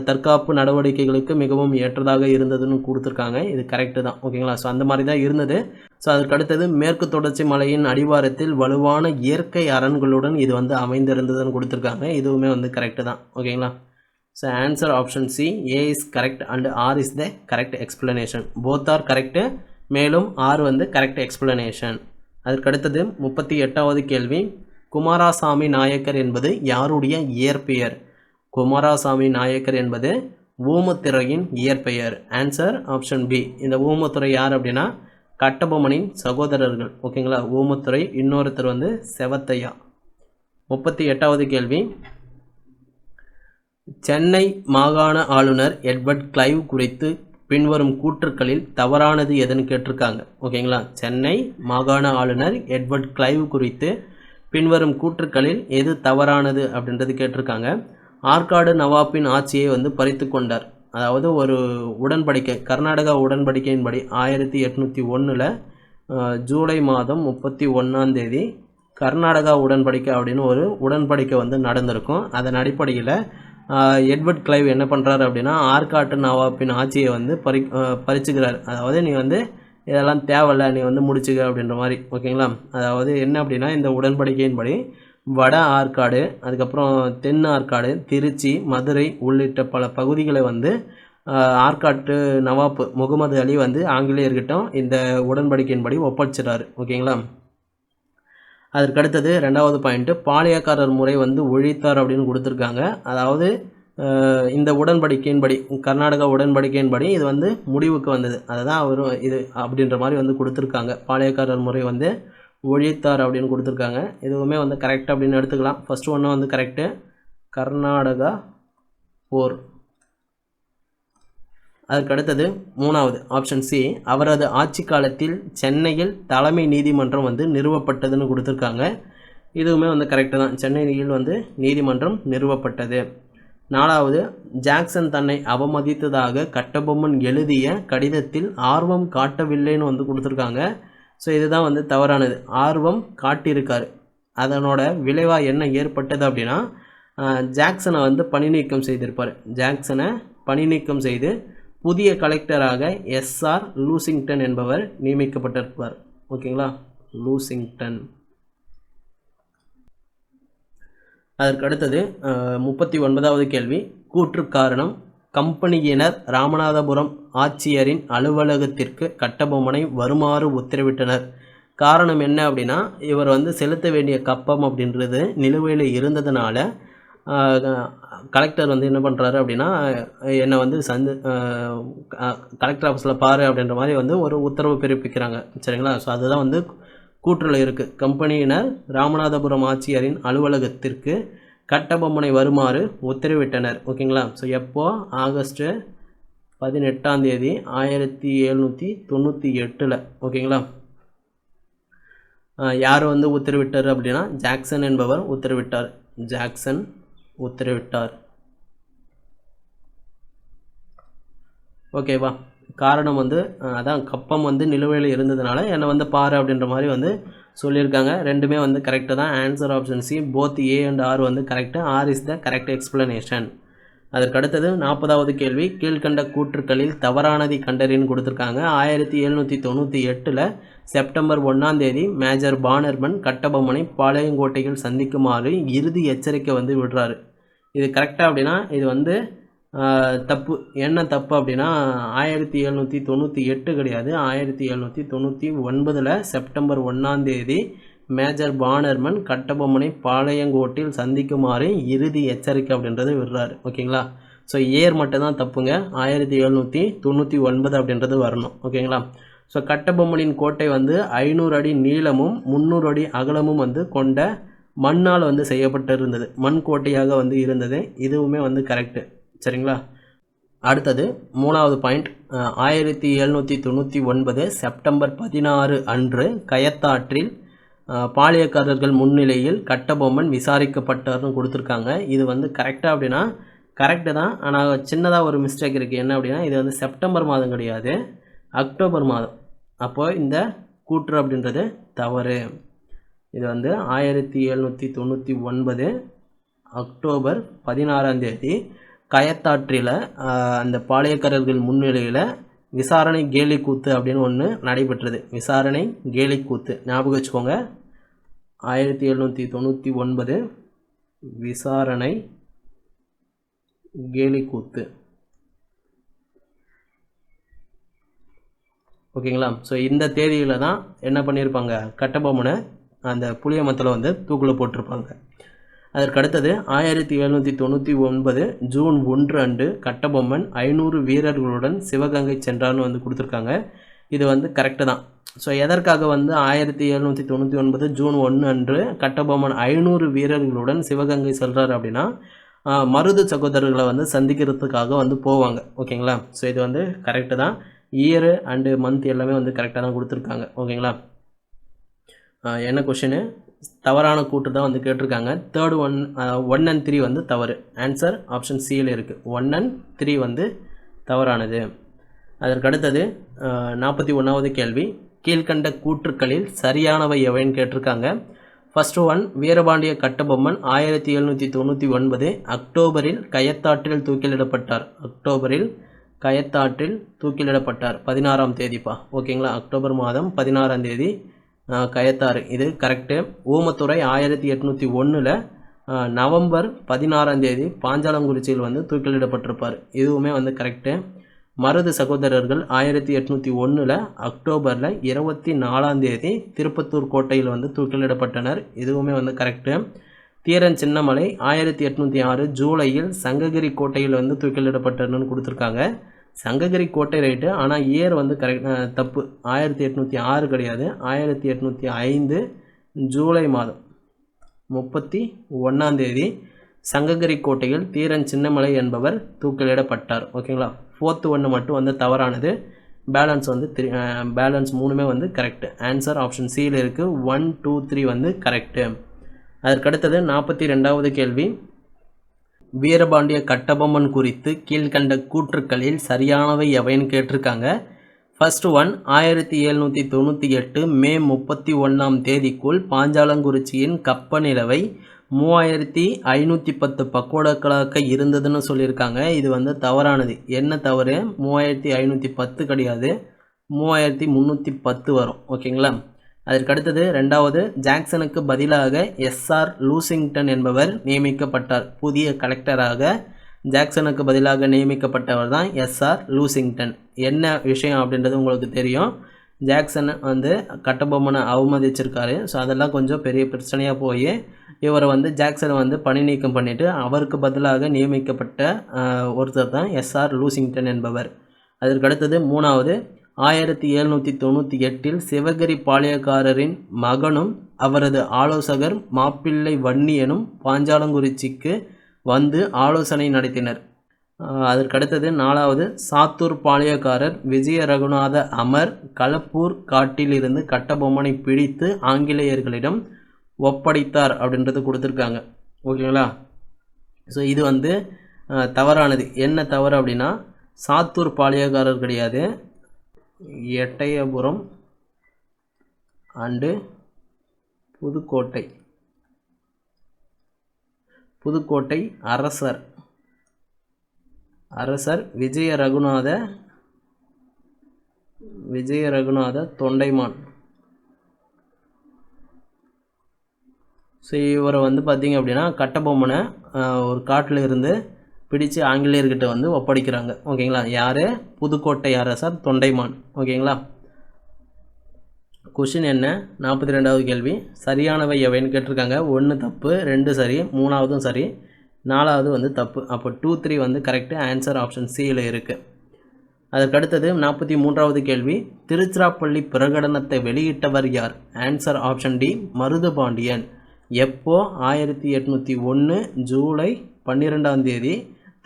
தற்காப்பு நடவடிக்கைகளுக்கு மிகவும் ஏற்றதாக இருந்ததுன்னு கொடுத்துருக்காங்க. இது கரெக்டு தான். ஓகேங்களா? ஸோ அந்த மாதிரி தான் இருந்தது. ஸோ அதற்கு அடுத்தது மேற்கு தொடர்ச்சி மலையின் அடிவாரத்தில் வலுவான இயற்கை அரண்களுடன் இது வந்து அமைந்திருந்ததுன்னு கொடுத்துருக்காங்க. இதுவுமே வந்து கரெக்டு தான். ஓகேங்களா? So answer option C A is correct and R is the correct explanation. Both are correct. மேலும் ஆர் வந்து கரெக்ட் எக்ஸ்பிளனேஷன். அதற்கடுத்தது 38வது கேள்வி. குமாரசாமி நாயக்கர் என்பது யாருடைய இயற்பெயர்? குமாரசாமி நாயக்கர் என்பது ஊமத்துறையின் இயற்பெயர். Answer option B. இந்த ஊமத்துறை யார் அப்படின்னா கட்டபொம்மனின் சகோதரர்கள். ஓகேங்களா? ஊமத்துறை. இன்னொருத்தர் வந்து செவத்தையா. 38வது கேள்வி. சென்னை மாகாண ஆளுநர் எட்வர்ட் கிளைவ் குறித்து பின்வரும் கூற்றுக்களில் தவறானது எதுன்னு கேட்டிருக்காங்க. ஓகேங்களா? சென்னை மாகாண ஆளுநர் எட்வர்ட் கிளைவ் குறித்து பின்வரும் கூற்றுக்களில் எது தவறானது அப்படின்றது கேட்டிருக்காங்க. ஆற்காடு நவாப்பின் ஆட்சியை வந்து பறித்து கொண்டார். அதாவது ஒரு உடன்படிக்கை, கர்நாடகா உடன்படிக்கையின்படி 1801 ஜூலை மாதம் 31ஆம் தேதி கர்நாடகா உடன்படிக்கை அப்படின்னு ஒரு உடன்படிக்கை வந்து நடந்திருக்கும். அதன் அடிப்படையில் எட்வர்ட் கிளைவ் என்ன பண்ணுறாரு அப்படின்னா ஆற்காட்டு நவாப்பின் ஆட்சியை வந்து பறிச்சுக்கிறார். அதாவது நீ வந்து இதெல்லாம் தேவையில்லை, நீ வந்து முடிச்சுக்க அப்படின்ற மாதிரி. ஓகேங்களா? அதாவது என்ன அப்படின்னா இந்த உடன்படிக்கையின்படி வட ஆற்காடு, அதுக்கப்புறம் தென் ஆற்காடு, திருச்சி, மதுரை உள்ளிட்ட பல பகுதிகளை வந்து ஆற்காட்டு நவாப் முகமது அலி வந்து ஆங்கிலேயர்கிட்ட இந்த உடன்படிக்கையின்படி ஒப்படைச்சிட்டாரு. ஓகேங்களா? அதற்கடுத்தது 2வது பாயிண்ட்டு பாளையக்காரர் முறை வந்து ஒழித்தார் அப்படின்னு கொடுத்துருக்காங்க. அதாவது இந்த உடன்படிக்கையின்படி, கர்நாடகா உடன்படிக்கையின்படி இது வந்து முடிவுக்கு வந்தது. அதை தான் அவர் இது அப்படின்ற மாதிரி வந்து கொடுத்துருக்காங்க. பாளையக்காரர் முறை வந்து ஒழித்தார் அப்படின்னு கொடுத்துருக்காங்க. இதுவுமே வந்து கரெக்ட் அப்படின்னு எடுத்துக்கலாம். ஃபஸ்ட்டு ஒன்று வந்து கரெக்டு. கர்நாடகா போர். அதற்கடுத்தது 3வது ஆப்ஷன் சி. அவரது ஆட்சி காலத்தில் சென்னையில் தலைமை நீதிமன்றம் வந்து நிறுவப்பட்டதுன்னு கொடுத்துருக்காங்க. இதுவுமே வந்து கரெக்டு தான். சென்னையில் வந்து நீதிமன்றம் நிறுவப்பட்டது. 4வது ஜாக்சன் தன்னை அவமதித்ததாக கட்டபொம்மன் எழுதிய கடிதத்தில் ஆர்வம் காட்டவில்லைன்னு வந்து கொடுத்துருக்காங்க. ஸோ இதுதான் வந்து தவறானது. ஆர்வம் காட்டியிருக்காரு, அதனோட விளைவாக என்ன ஏற்பட்டது அப்படின்னா ஜாக்சனை வந்து பணி நீக்கம் செய்திருப்பார். ஜாக்சனை பணி நீக்கம் செய்து புதிய கலெக்டராக எஸ்ஆர் லூசிங்டன் என்பவர் நியமிக்கப்பட்டிருப்பார். ஓகேங்களா, லூசிங்டன். அதற்கு அடுத்தது 39வது கேள்வி. கூற்று காரணம். கம்பெனியினர் ராமநாதபுரம் ஆட்சியரின் அலுவலகத்திற்கு கட்டபொம்மனை வருமாறு உத்தரவிட்டனர். காரணம் என்ன அப்படின்னா, இவர் வந்து செலுத்த வேண்டிய கப்பம் அப்படின்றது நிலுவையில் இருந்ததுனால கலெக்டர் வந்து என்ன பண்ணுறாரு அப்படின்னா, என்னை வந்து கலெக்டர் ஆஃபீஸில் பாரு அப்படின்ற மாதிரி வந்து ஒரு உத்தரவு பிறப்பிக்கிறாங்க. சரிங்களா, ஸோ அதுதான் வந்து கூற்றில் இருக்குது. கம்பெனியினர் ராமநாதபுரம் ஆட்சியரின் அலுவலகத்திற்கு கட்டபொம்மனை வருமாறு உத்தரவிட்டனர். ஓகேங்களா, ஸோ எப்போ ஆகஸ்ட் 18 1798. ஓகேங்களா, யார் வந்து உத்தரவிட்டார் அப்படின்னா ஜாக்சன் என்பவர் உத்தரவிட்டார். ஜாக்சன் உத்தரவிட்டார். ஓகேவா, காரணம் வந்து அதான் கப்பம் வந்து நிலுவையில் இருந்ததுனால என்னை வந்து பாரு அப்படின்ற மாதிரி வந்து சொல்லியிருக்காங்க. ரெண்டுமே வந்து கரெக்டு தான். Answer option C, both A and R வந்து correct. R is the correct explanation. அதற்கு அடுத்தது 40வது கேள்வி. கீழ்கண்ட கூற்றுக்களில் தவறானதை கண்டறின்னு கொடுத்துருக்காங்க. 1798 செப்டம்பர் 1 மேஜர் பானர்மன் கட்டபொம்மனை பாளையங்கோட்டையில் சந்திக்குமாறு இறுதி எச்சரிக்கை வந்து விடுறாரு. இது கரெக்டாக அப்படின்னா இது வந்து தப்பு. என்ன தப்பு அப்படின்னா 1798 கிடையாது, 1799 செப்டம்பர் 1 மேஜர் பானர்மன் கட்டபொம்மனை பாளையங்கோட்டில் சந்திக்குமாறு இறுதி எச்சரிக்கை அப்படின்றது விடுறாரு. ஓகேங்களா, ஸோ ஏர் மட்டும்தான் தப்புங்க. 1799 அப்படின்றது வரணும். ஓகேங்களா, ஸோ கட்டபொம்மனின் கோட்டை வந்து 500 அடி நீளமும் 300 அடி அகலமும் வந்து கொண்ட மண்ணால் வந்து செய்யப்பட்டிருந்தது. மண் கோட்டையாக வந்து இருந்தது. இதுவுமே வந்து கரெக்டு. சரிங்களா, அடுத்தது 3வது பாயிண்ட். 1799 செப்டம்பர் 16 அன்று கயத்தாற்றில் பாளையக்காரர்கள் முன்னிலையில் கட்டபொம்மன் விசாரிக்கப்பட்டார்னு கொடுத்துருக்காங்க. இது வந்து கரெக்டாக அப்படின்னா கரெக்டு தான், ஆனால் சின்னதாக ஒரு மிஸ்டேக் இருக்குது. என்ன அப்படின்னா இது வந்து செப்டம்பர் மாதம் கிடையாது, அக்டோபர் மாதம். அப்போது இந்த கூற்று அப்படின்றது தவறு. இது வந்து 1799 அக்டோபர் 16 கயத்தாற்றில் அந்த பாளையக்காரர்கள் முன்னிலையில் விசாரணை கேலிக்கூத்து அப்படின்னு ஒன்று நடைபெற்றது. விசாரணை கேலிக்கூத்து ஞாபகம் வச்சுக்கோங்க. 1799 விசாரணை கேலிக்கூத்து. ஓகேங்களா, ஸோ இந்த தேதியில் தான் என்ன பண்ணியிருப்பாங்க, கட்டபொம்மனை அந்த புளியமத்தில் வந்து தூக்கில் போட்டிருப்பாங்க. அதற்கு அடுத்தது 1799 ஜூன் 1 அன்று கட்டபொம்மன் 500 வீரர்களுடன் சிவகங்கை சென்றார்னு வந்து கொடுத்துருக்காங்க. இது வந்து கரெக்டு தான். ஸோ எதற்காக வந்து 1799 ஜூன் 1 அன்று கட்டபொம்மன் 500 வீரர்களுடன் சிவகங்கை செல்கிறார் அப்படின்னா மருது சகோதரர்களை வந்து சந்திக்கிறதுக்காக வந்து போவாங்க. ஓகேங்களா, ஸோ இது வந்து கரெக்டு தான். இயரு அண்டு மந்த் எல்லாமே வந்து கரெக்டாக தான் கொடுத்துருக்காங்க. ஓகேங்களா, என்ன கொஷினு, தவறான கூட்டு தான் வந்து கேட்டிருக்காங்க. தேர்டு 1 and 3 வந்து தவறு. ஆன்சர் ஆப்ஷன் சியில் இருக்குது. 1 and 3 வந்து தவறானது. அதற்கு அடுத்தது 41வது கேள்வி. கீழ்கண்ட கூற்றுக்களில் சரியானவை எவைன்னு கேட்டிருக்காங்க. ஃபஸ்ட்டு ஒன், வீரபாண்டிய கட்டபொம்மன் 1799 அக்டோபரில் கயத்தாற்றில் தூக்கிலிடப்பட்டார். அக்டோபரில் கயத்தாற்றில் தூக்கிலிடப்பட்டார் 16ஆம் தேதிப்பா. ஓகேங்களா, அக்டோபர் மாதம் 16ஆம் தேதி கயத்தாறு. இது கரெக்டு. ஊமத்துறை 1801 நவம்பர் 16ஆம் தேதி பாஞ்சாலங்குறிச்சியில் வந்து தூக்கிலிடப்பட்டிருப்பார். இதுவுமே வந்து கரெக்டு. மருது சகோதரர்கள் 1801 அக்டோபரில் 24ஆம் தேதி திருப்பத்தூர் கோட்டையில் வந்து தூக்கிலிடப்பட்டனர். இதுவுமே வந்து கரெக்டு. தீரன் சின்னமலை 1806 ஜூலையில் சங்ககிரி கோட்டையில் வந்து தூக்கிலிடப்பட்டனு கொடுத்துருக்காங்க. சங்ககிரி கோட்டை ரைட்டு, ஆனால் இயர் வந்து கரெக்ட் தப்பு. 1806 கிடையாது, 1805 ஜூலை மாதம் 31ஆம் தேதி சங்ககிரி கோட்டையில் தீரன் சின்னமலை என்பவர் தூக்கிலிடப்பட்டார். ஓகேங்களா, 4th 1 மட்டும் வந்து தவறானது. பேலன்ஸ் வந்து பேலன்ஸ் 3மே வந்து கரெக்டு. ஆன்சர் ஆப்ஷன் சியில் இருக்குது. 1, 2, 3 வந்து கரெக்டு. அதற்கடுத்தது 42வது கேள்வி. வீரபாண்டிய கட்டபொம்மன் குறித்து கீழ்கண்ட கூற்றுக்களில் சரியானவை எவைன்னு கேட்டிருக்காங்க. ஃபர்ஸ்ட் ஒன் 1798 மே 31ஆம் தேதிக்குள் பாஞ்சாலங்குறிச்சியின் கப்ப நிலவை 3510 பக்கோடாக்களாக இருந்ததுன்னு சொல்லியிருக்காங்க. இது வந்து தவறானது. என்ன தவறு? 3510 கிடையாது, 3310 வரும். ஓகேங்களா? அதற்கடுத்தது ரெண்டாவது, ஜாக்சனுக்கு பதிலாக எஸ்ஆர் லூசிங்டன் என்பவர் நியமிக்கப்பட்டார். புதிய கலெக்டராக ஜாக்சனுக்கு பதிலாக நியமிக்கப்பட்டவர் தான் எஸ்ஆர் லூசிங்டன். என்ன விஷயம் அப்படின்றது உங்களுக்கு தெரியும். ஜாக்சன் வந்து கட்டபொம்மனை அவமதிச்சிருக்காரு. ஸோ அதெல்லாம் கொஞ்சம் பெரிய பிரச்சனையாக போய் இவரை வந்து ஜாக்சனை வந்து பணி நீக்கம் பண்ணிவிட்டு அவருக்கு பதிலாக நியமிக்கப்பட்ட ஒருத்தர் தான் எஸ்ஆர் லூசிங்டன் என்பவர். அதற்கடுத்தது மூணாவது, 1798 சிவகிரி பாளையக்காரரின் மகனும் அவரது ஆலோசகர் மாப்பிள்ளை வன்னியனும் பாஞ்சாலங்குறிச்சிக்கு வந்து ஆலோசனை நடத்தினர். அதற்கடுத்தது நாலாவது, சாத்தூர் பாளையக்காரர் விஜய ரகுநாத அமர் களப்பூர் காட்டில் இருந்து கட்டபொம்மனை பிடித்து ஆங்கிலேயர்களிடம் ஒப்படைத்தார் அப்படின்றது கொடுத்துருக்காங்க. ஓகேங்களா? ஸோ இது வந்து தவறானது. என்ன தவறு அப்படின்னா, சாத்தூர் பாளையக்காரர் கிடையாது, எட்டயபுரம் அண்டு புதுக்கோட்டை அரசர் விஜய ரகுநாத தொண்டைமான். ஸோ இவரை வந்து பார்த்திங்க அப்படின்னா கட்டபொம்மனை ஒரு காட்டில் இருந்து பிடிச்சு ஆங்கிலேயர்கிட்ட வந்து ஒப்படைக்கிறாங்க. ஓகேங்களா? யார்? புதுக்கோட்டை அரசர் தொண்டைமான். ஓகேங்களா? கொஷின் என்ன? 42வது கேள்வி. சரியானவை எவைன்னு கேட்டிருக்காங்க. 1 தப்பு, 2 சரி, 3ஆவதும் சரி, 4ஆவது வந்து தப்பு. அப்போ 2, 3 வந்து கரெக்டு. ஆன்சர் ஆப்ஷன் சியில் இருக்குது. அதற்கடுத்தது 43வது கேள்வி. திருச்சிராப்பள்ளி பிரகடனத்தை வெளியிட்டவர் யார்? Answer option D, Marudhupandiyan. எப்போ? 1801 ஜூலை 12ஆம் தேதி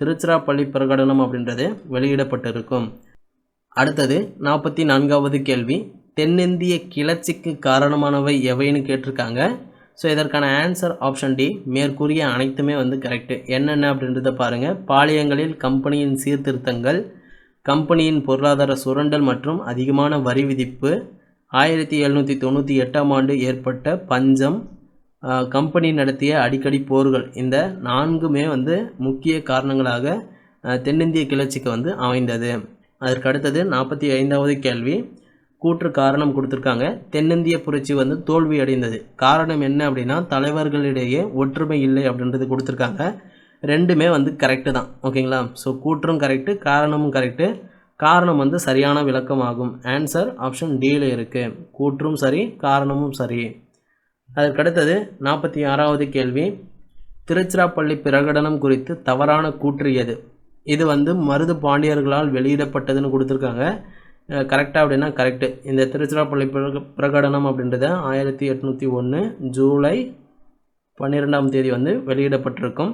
திருச்சிராப்பள்ளி பிரகடனம் அப்படின்றது வெளியிடப்பட்டிருக்கும். அடுத்தது 44வது கேள்வி. தென்னிந்திய கிளர்ச்சிக்கு காரணமானவை எவைன்னு கேட்டிருக்காங்க. ஸோ இதற்கான ஆன்சர் ஆப்ஷன் டி, மேற்கூறிய அனைத்துமே வந்து கரெக்டு. என்னென்ன அப்படின்றத பாருங்கள். பாளையங்களில் கம்பெனியின் சீர்திருத்தங்கள், கம்பெனியின் பொருளாதார சுரண்டல் மற்றும் அதிகமான வரி விதிப்பு, 1798ஆம் ஆண்டு ஏற்பட்ட பஞ்சம், கம்பெனி நடத்திய அடிக்கடி போர்கள், இந்த 4மே வந்து முக்கிய காரணங்களாக தென்னிந்திய கிளர்ச்சிக்கு வந்து அமைந்தது. அதற்கடுத்தது 45வது கேள்வி. கூற்று காரணம் கொடுத்துருக்காங்க. தென்னிந்திய புரட்சி வந்து தோல்வி அடைந்தது. காரணம் என்ன அப்படின்னா, தலைவர்களிடையே ஒற்றுமை இல்லை அப்படின்றது கொடுத்துருக்காங்க. ரெண்டுமே வந்து கரெக்டு தான். ஓகேங்களா? ஸோ கூற்றும் கரெக்டு, காரணமும் கரெக்டு. காரணம் வந்து சரியான விளக்கமாகும். ஆன்சர் ஆப்ஷன் டியில் இருக்குது. கூற்றும் சரி, காரணமும் சரி. அதற்கடுத்தது 46வது கேள்வி. திருச்சிராப்பள்ளி பிரகடனம் குறித்து தவறான கூற்று எது? இது வந்து மருது பாண்டியர்களால் வெளியிடப்பட்டதுன்னு கொடுத்துருக்காங்க. கரெக்டாக அப்படின்னா கரெக்டு. இந்த திருச்சிராப்பள்ளி பிரகடனம் அப்படின்றத 1801 ஜூலை 12ஆம் தேதி வந்து வெளியிடப்பட்டிருக்கும்.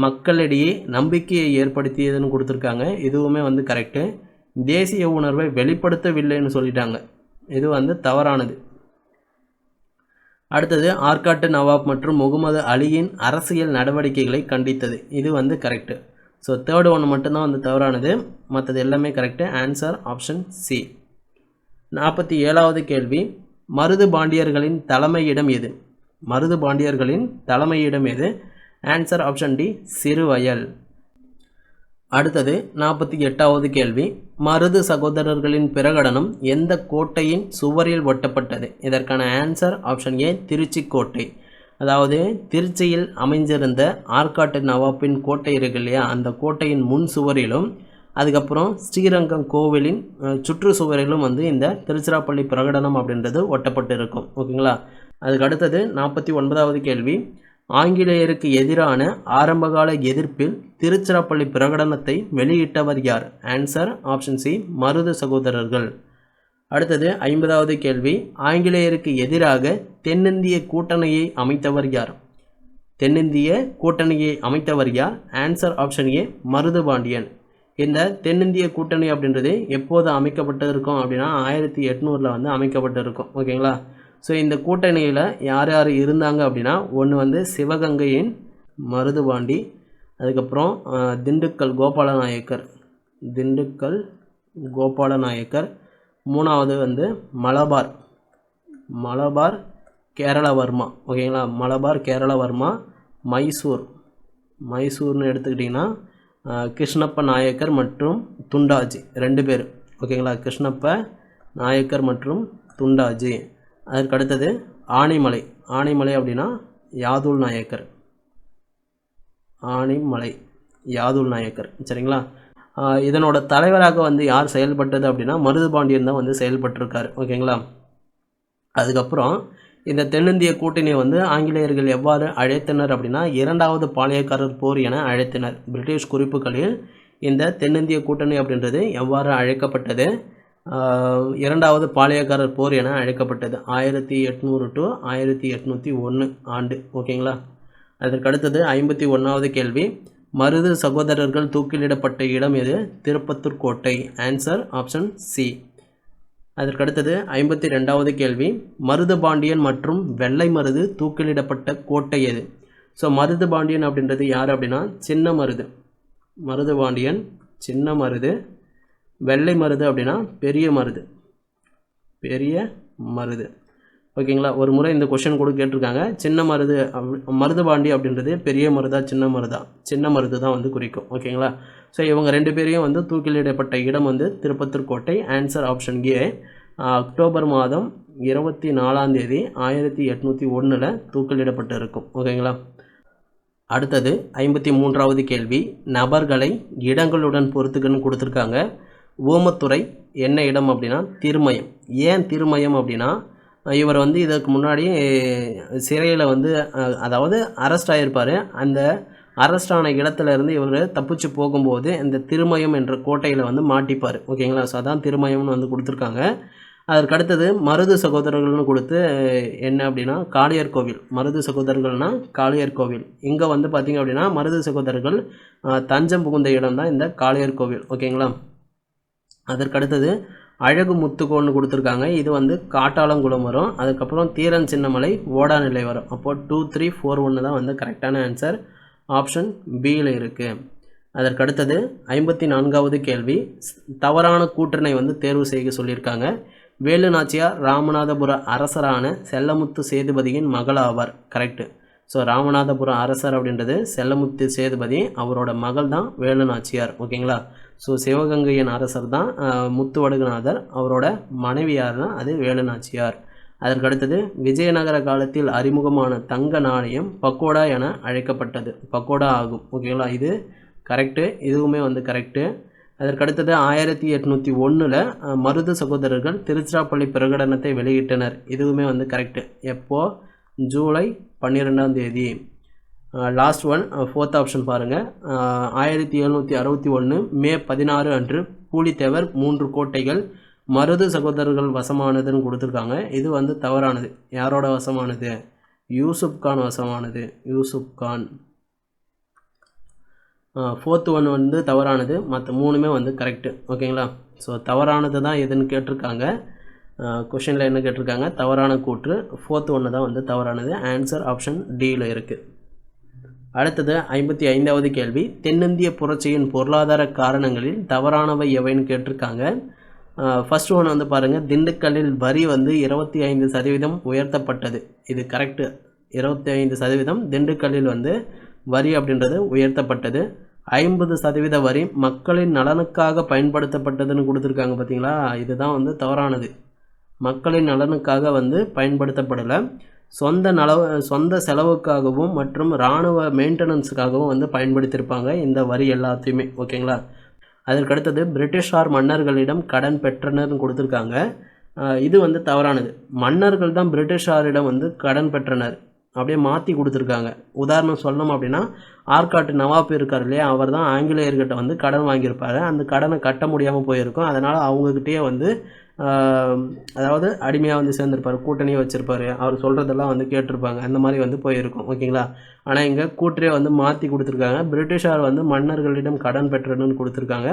மக்களிடையே நம்பிக்கையை ஏற்படுத்தியதுன்னு கொடுத்துருக்காங்க. இதுவுமே வந்து கரெக்டு. தேசிய உணர்வை வெளிப்படுத்தவில்லைன்னு சொல்லிட்டாங்க. இது வந்து தவறானது. அடுத்தது, ஆற்காட்டு நவாப் மற்றும் முகமது அலியின் அரசியல் நடவடிக்கைகளை கண்டித்தது. இது வந்து கரெக்டு. ஸோ தேர்டு ஒன்று மட்டும்தான் வந்து தவறானது, மற்றது எல்லாமே கரெக்டு. Answer option C. 47வது கேள்வி. மருது பாண்டியர்களின் தலைமையிடம் எது? Answer option D, Siruvayal. அடுத்தது 48வது கேள்வி. மருது சகோதரர்களின் பிரகடனம் எந்த கோட்டையின் சுவரில் ஒட்டப்பட்டது? இதற்கான ஆன்சர் ஆப்ஷன் ஏ, திருச்சி கோட்டை. அதாவது திருச்சியில் அமைஞ்சிருந்த ஆற்காட்டு நவாப்பின் கோட்டை இருக்கு இல்லையா, அந்த கோட்டையின் முன் சுவரிலும் அதுக்கப்புறம் ஸ்ரீரங்கம் கோவிலின் சுற்றுச்சுவரிலும் வந்து இந்த திருச்சிராப்பள்ளி பிரகடனம் அப்படின்றது ஒட்டப்பட்டு இருக்கும். ஓகேங்களா? அதுக்கு அடுத்தது 49வது கேள்வி. ஆங்கிலேயருக்கு எதிரான ஆரம்பகால எதிர்ப்பில் திருச்சிராப்பள்ளி பிரகடனத்தை வெளியிட்டவர் யார்? ஆன்சர் ஆப்ஷன் சி, மருது சகோதரர்கள். அடுத்தது 50வது கேள்வி. ஆங்கிலேயருக்கு எதிராக தென்னிந்திய கூட்டணியை அமைத்தவர் யார்? Answer option A, Maruthupandiyan. இந்த தென்னிந்திய கூட்டணி அப்படின்றது எப்போது அமைக்கப்பட்டிருக்கும் அப்படின்னா 1800 வந்து அமைக்கப்பட்டிருக்கும். ஓகேங்களா? ஸோ இந்த கூட்டணியில் யார் யார் இருந்தாங்க அப்படின்னா, ஒன்று வந்து சிவகங்கையின் மருதுபாண்டி, அதுக்கப்புறம் திண்டுக்கல் கோபாலநாயக்கர், மூணாவது வந்து மலபார் கேரளவர்மா. ஓகேங்களா, மலபார் கேரளவர்மா. மைசூர்னு எடுத்துக்கிட்டிங்கன்னா கிருஷ்ணப்ப நாயக்கர் மற்றும் துண்டாஜி 2 பேர். ஓகேங்களா, கிருஷ்ணப்ப நாயக்கர் மற்றும் துண்டாஜி. அதற்கு அடுத்தது ஆனைமலை அப்படின்னா யாதுல் நாயக்கர். சரிங்களா, இதனோட தலைவராக வந்து யார் செயல்பட்டது அப்படின்னா மருதுபாண்டியன் தான் வந்து செயல்பட்டிருக்காரு. ஓகேங்களா, அதுக்கப்புறம் இந்த தென்னிந்திய கூட்டணியை வந்து ஆங்கிலேயர்கள் எவ்வாறு அழைத்தனர் அப்படின்னா இரண்டாவது பாளையக்காரர் போர் என அழைத்தனர். பிரிட்டிஷ் குறிப்புகளில் இந்த தென்னிந்திய கூட்டணி அப்படின்றது எவ்வாறு அழைக்கப்பட்டது, இரண்டாவது பாளையக்காரர் போர் என அழைக்கப்பட்டது 1800 to 1801 ஆண்டு. ஓகேங்களா, அதற்கு அடுத்தது 51வது கேள்வி, மருது சகோதரர்கள் தூக்கிலிடப்பட்ட இடம் எது? திருப்பத்தூர் கோட்டை. Answer option C. அதற்கடுத்தது 52வது கேள்வி, மருதுபாண்டியன் மற்றும் வெள்ளை மருது தூக்கிலிடப்பட்ட கோட்டை எது? ஸோ மருதுபாண்டியன் அப்படின்றது யார் அப்படின்னா சின்ன மருதுபாண்டியன் சின்ன மருது, வெள்ளை மருது அப்படின்னா பெரிய மருது. ஓகேங்களா, ஒரு முறை இந்த கொஷின் கூட கேட்டிருக்காங்க. சின்ன மருதுபாண்டி அப்படின்றது பெரிய மருதா சின்ன மருது தான் வந்து குறிக்கும். ஓகேங்களா, ஸோ இவங்க 2 பேரையும் வந்து தூக்கிலிடப்பட்ட இடம் வந்து திருப்பத்தூர் கோட்டை. Answer option A. அக்டோபர் மாதம் 24ஆம் தேதி 1801 தூக்கிலிடப்பட்டு இருக்கும். ஓகேங்களா, அடுத்தது 53வது கேள்வி, நபர்களை இடங்களுடன் பொறுத்துக்கன்னு கொடுத்துருக்காங்க. ஓமத்துறை என்ன இடம் அப்படின்னா திருமயம். ஏன் திருமயம் அப்படின்னா இவர் வந்து இதற்கு முன்னாடி சிறையில் வந்து அதாவது அரெஸ்ட் ஆகியிருப்பார். அந்த அரெஸ்ட் ஆன இடத்துலேருந்து இவர் தப்பிச்சு போகும்போது இந்த திருமயம் என்ற கோட்டையில் வந்து மாட்டிப்பார். ஓகேங்களா, ஸோ அதான் திருமயம்னு வந்து கொடுத்துருக்காங்க. அதற்கு அடுத்தது மருது சகோதரர்கள்னு கொடுத்து என்ன அப்படின்னா காளியர் கோவில். மருது சகோதரர்கள்னால் காளியர் கோவில். இங்கே வந்து பார்த்திங்க அப்படின்னா மருது சகோதரர்கள் தஞ்சம் புகுந்த இடம் தான் இந்த காளியர் கோவில். ஓகேங்களா, அதற்கடுத்தது அழகு முத்துக்கோன்னு கொடுத்துருக்காங்க. இது வந்து காட்டாளங்குளம் வரும். அதுக்கப்புறம் தீரன் சின்னமலை ஓடாநிலை வரும். அப்போது 2, 3, 4, 1 தான் வந்து கரெக்டான ஆன்சர். ஆப்ஷன் பியில் இருக்குது. அதற்கடுத்தது 54வது கேள்வி, தவறான கூற்றினை வந்து தேர்வு செய்ய சொல்லியிருக்காங்க. வேலு நாச்சியார் ராமநாதபுர அரசரான செல்லமுத்து சேதுபதியின் மகள் ஆவார். கரெக்டு. ஸோ ராமநாதபுர அரசர் அப்படின்றது செல்லமுத்து சேதுபதி, அவரோட மகள் தான் வேலு நாச்சியார். ஓகேங்களா, ஸோ சிவகங்கையின் அரசர் தான் முத்துவடுகநாதர், அவரோட மனைவியார்னா அது வேலு நாச்சியார். அதற்கடுத்தது விஜயநகர காலத்தில் அறிமுகமான தங்க நாணயம் பக்கோடா என அழைக்கப்பட்டது. பக்கோடா ஆகும். ஓகேங்களா, இது கரெக்டு, இதுவுமே வந்து கரெக்டு. அதற்கடுத்தது 1801 மருது சகோதரர்கள் திருச்சிராப்பள்ளி பிரகடனத்தை வெளியிட்டனர். இதுவுமே வந்து கரெக்டு. எப்போது? ஜூலை 12ஆம் தேதி. லாஸ்ட் ஒன், 4th ஆப்ஷன் பாருங்கள். 1761 மே 16 அன்று பூலித்தேவர் 3 கோட்டைகள் மருது சகோதரர்கள் வசமானதுன்னு கொடுத்துருக்காங்க. இது வந்து தவறானது. யாரோட வசமானது? யூசுப் கான் வசமானது. யூசுப் கான். 4th ஒன் வந்து தவறானது, மற்ற 3மே வந்து கரெக்டு. ஓகேங்களா, ஸோ தவறானது தான் எதுன்னு கேட்டிருக்காங்க. கொஷினில் என்ன கேட்டிருக்காங்க? தவறான கூற்று. 4th ஒன்று தான் வந்து தவறானது. ஆன்சர் ஆப்ஷன் டியில் இருக்குது. அடுத்தது 55வது கேள்வி, தென்னிந்திய புரட்சியின் பொருளாதார காரணங்களில் தவறானவை எவைன்னு கேட்டிருக்காங்க. ஃபர்ஸ்ட் ஒன் வந்து பாருங்கள், திண்டுக்கல்லில் வரி வந்து 25% உயர்த்தப்பட்டது. இது கரெக்டு. 25% திண்டுக்கல்லில் வந்து வரி அப்படின்றது உயர்த்தப்பட்டது. 50% வரி மக்களின் நலனுக்காக பயன்படுத்தப்பட்டதுன்னு கொடுத்துருக்காங்க. பார்த்தீங்களா, இதுதான் வந்து தவறானது. மக்களின் நலனுக்காக வந்து பயன்படுத்தப்படலை. சொந்த செலவுக்காகவும் மற்றும் இராணுவ மெயின்டெனன்ஸுக்காகவும் வந்து பயன்படுத்தியிருப்பாங்க இந்த வரி எல்லாத்தையுமே. ஓகேங்களா, அதற்கடுத்தது பிரிட்டிஷார் மன்னர்களிடம் கடன் பெற்றனர்னு கொடுத்துருக்காங்க. இது வந்து தவறானது. மன்னர்கள் தான் பிரிட்டிஷாரிடம் வந்து கடன் பெற்றனர், அப்படியே மாற்றி கொடுத்துருக்காங்க. உதாரணம் சொல்லணும் அப்படின்னா ஆற்காட்டு நவாப் இருக்கார் இல்லையா, அவர் தான் ஆங்கிலேயர்கிட்ட வந்து கடன் வாங்கியிருப்பார். அந்த கடனை கட்ட முடியாமல் போயிருக்கும். அதனால் அவங்கக்கிட்டே வந்து அதாவது அடிமையாக வந்து சேர்ந்துருப்பார், கூட்டணியை வச்சுருப்பார், அவர் சொல்கிறதெல்லாம் வந்து கேட்டிருப்பாங்க. அந்த மாதிரி வந்து போயிருக்கும். ஓகேங்களா, ஆனால் இங்கே கூற்றே வந்து மாற்றி கொடுத்துருக்காங்க. பிரிட்டிஷார் வந்து மன்னர்களிடம் கடன் பெற்றணும்னு கொடுத்துருக்காங்க.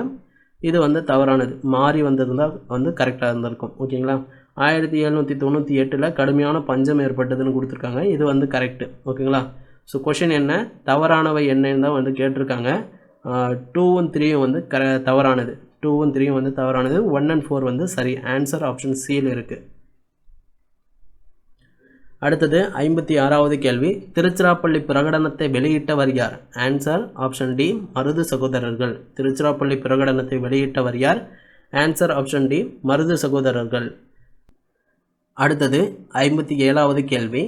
இது வந்து தவறானது. மாறி வந்திருந்தால் வந்து கரெக்டாக இருந்திருக்கும். ஓகேங்களா, 1798 கடுமையான பஞ்சம் ஏற்பட்டதுன்னு கொடுத்துருக்காங்க. இது வந்து கரெக்டு. ஓகேங்களா, ஸோ கொஷின் என்ன? தவறானவை என்னன்னு தான் வந்து கேட்டிருக்காங்க. 2 and 3 வந்து தவறானது. 2ம் 3ம் வந்து தவறானது. 1 and 4 வந்து சரி. ஆன்சர் ஆப்ஷன் சியில் இருக்குது. அடுத்தது 56வது கேள்வி. திருச்சிராப்பள்ளி பிரகடனத்தை வெளியிட்டவர் யார்? ஆன்சர் ஆப்ஷன் டி மருது சகோதரர்கள். திருச்சிராப்பள்ளி பிரகடனத்தை வெளியிட்டவர் யார்? ஆன்சர் ஆப்ஷன் டி மருது சகோதரர்கள். அடுத்தது 57வது கேள்வி.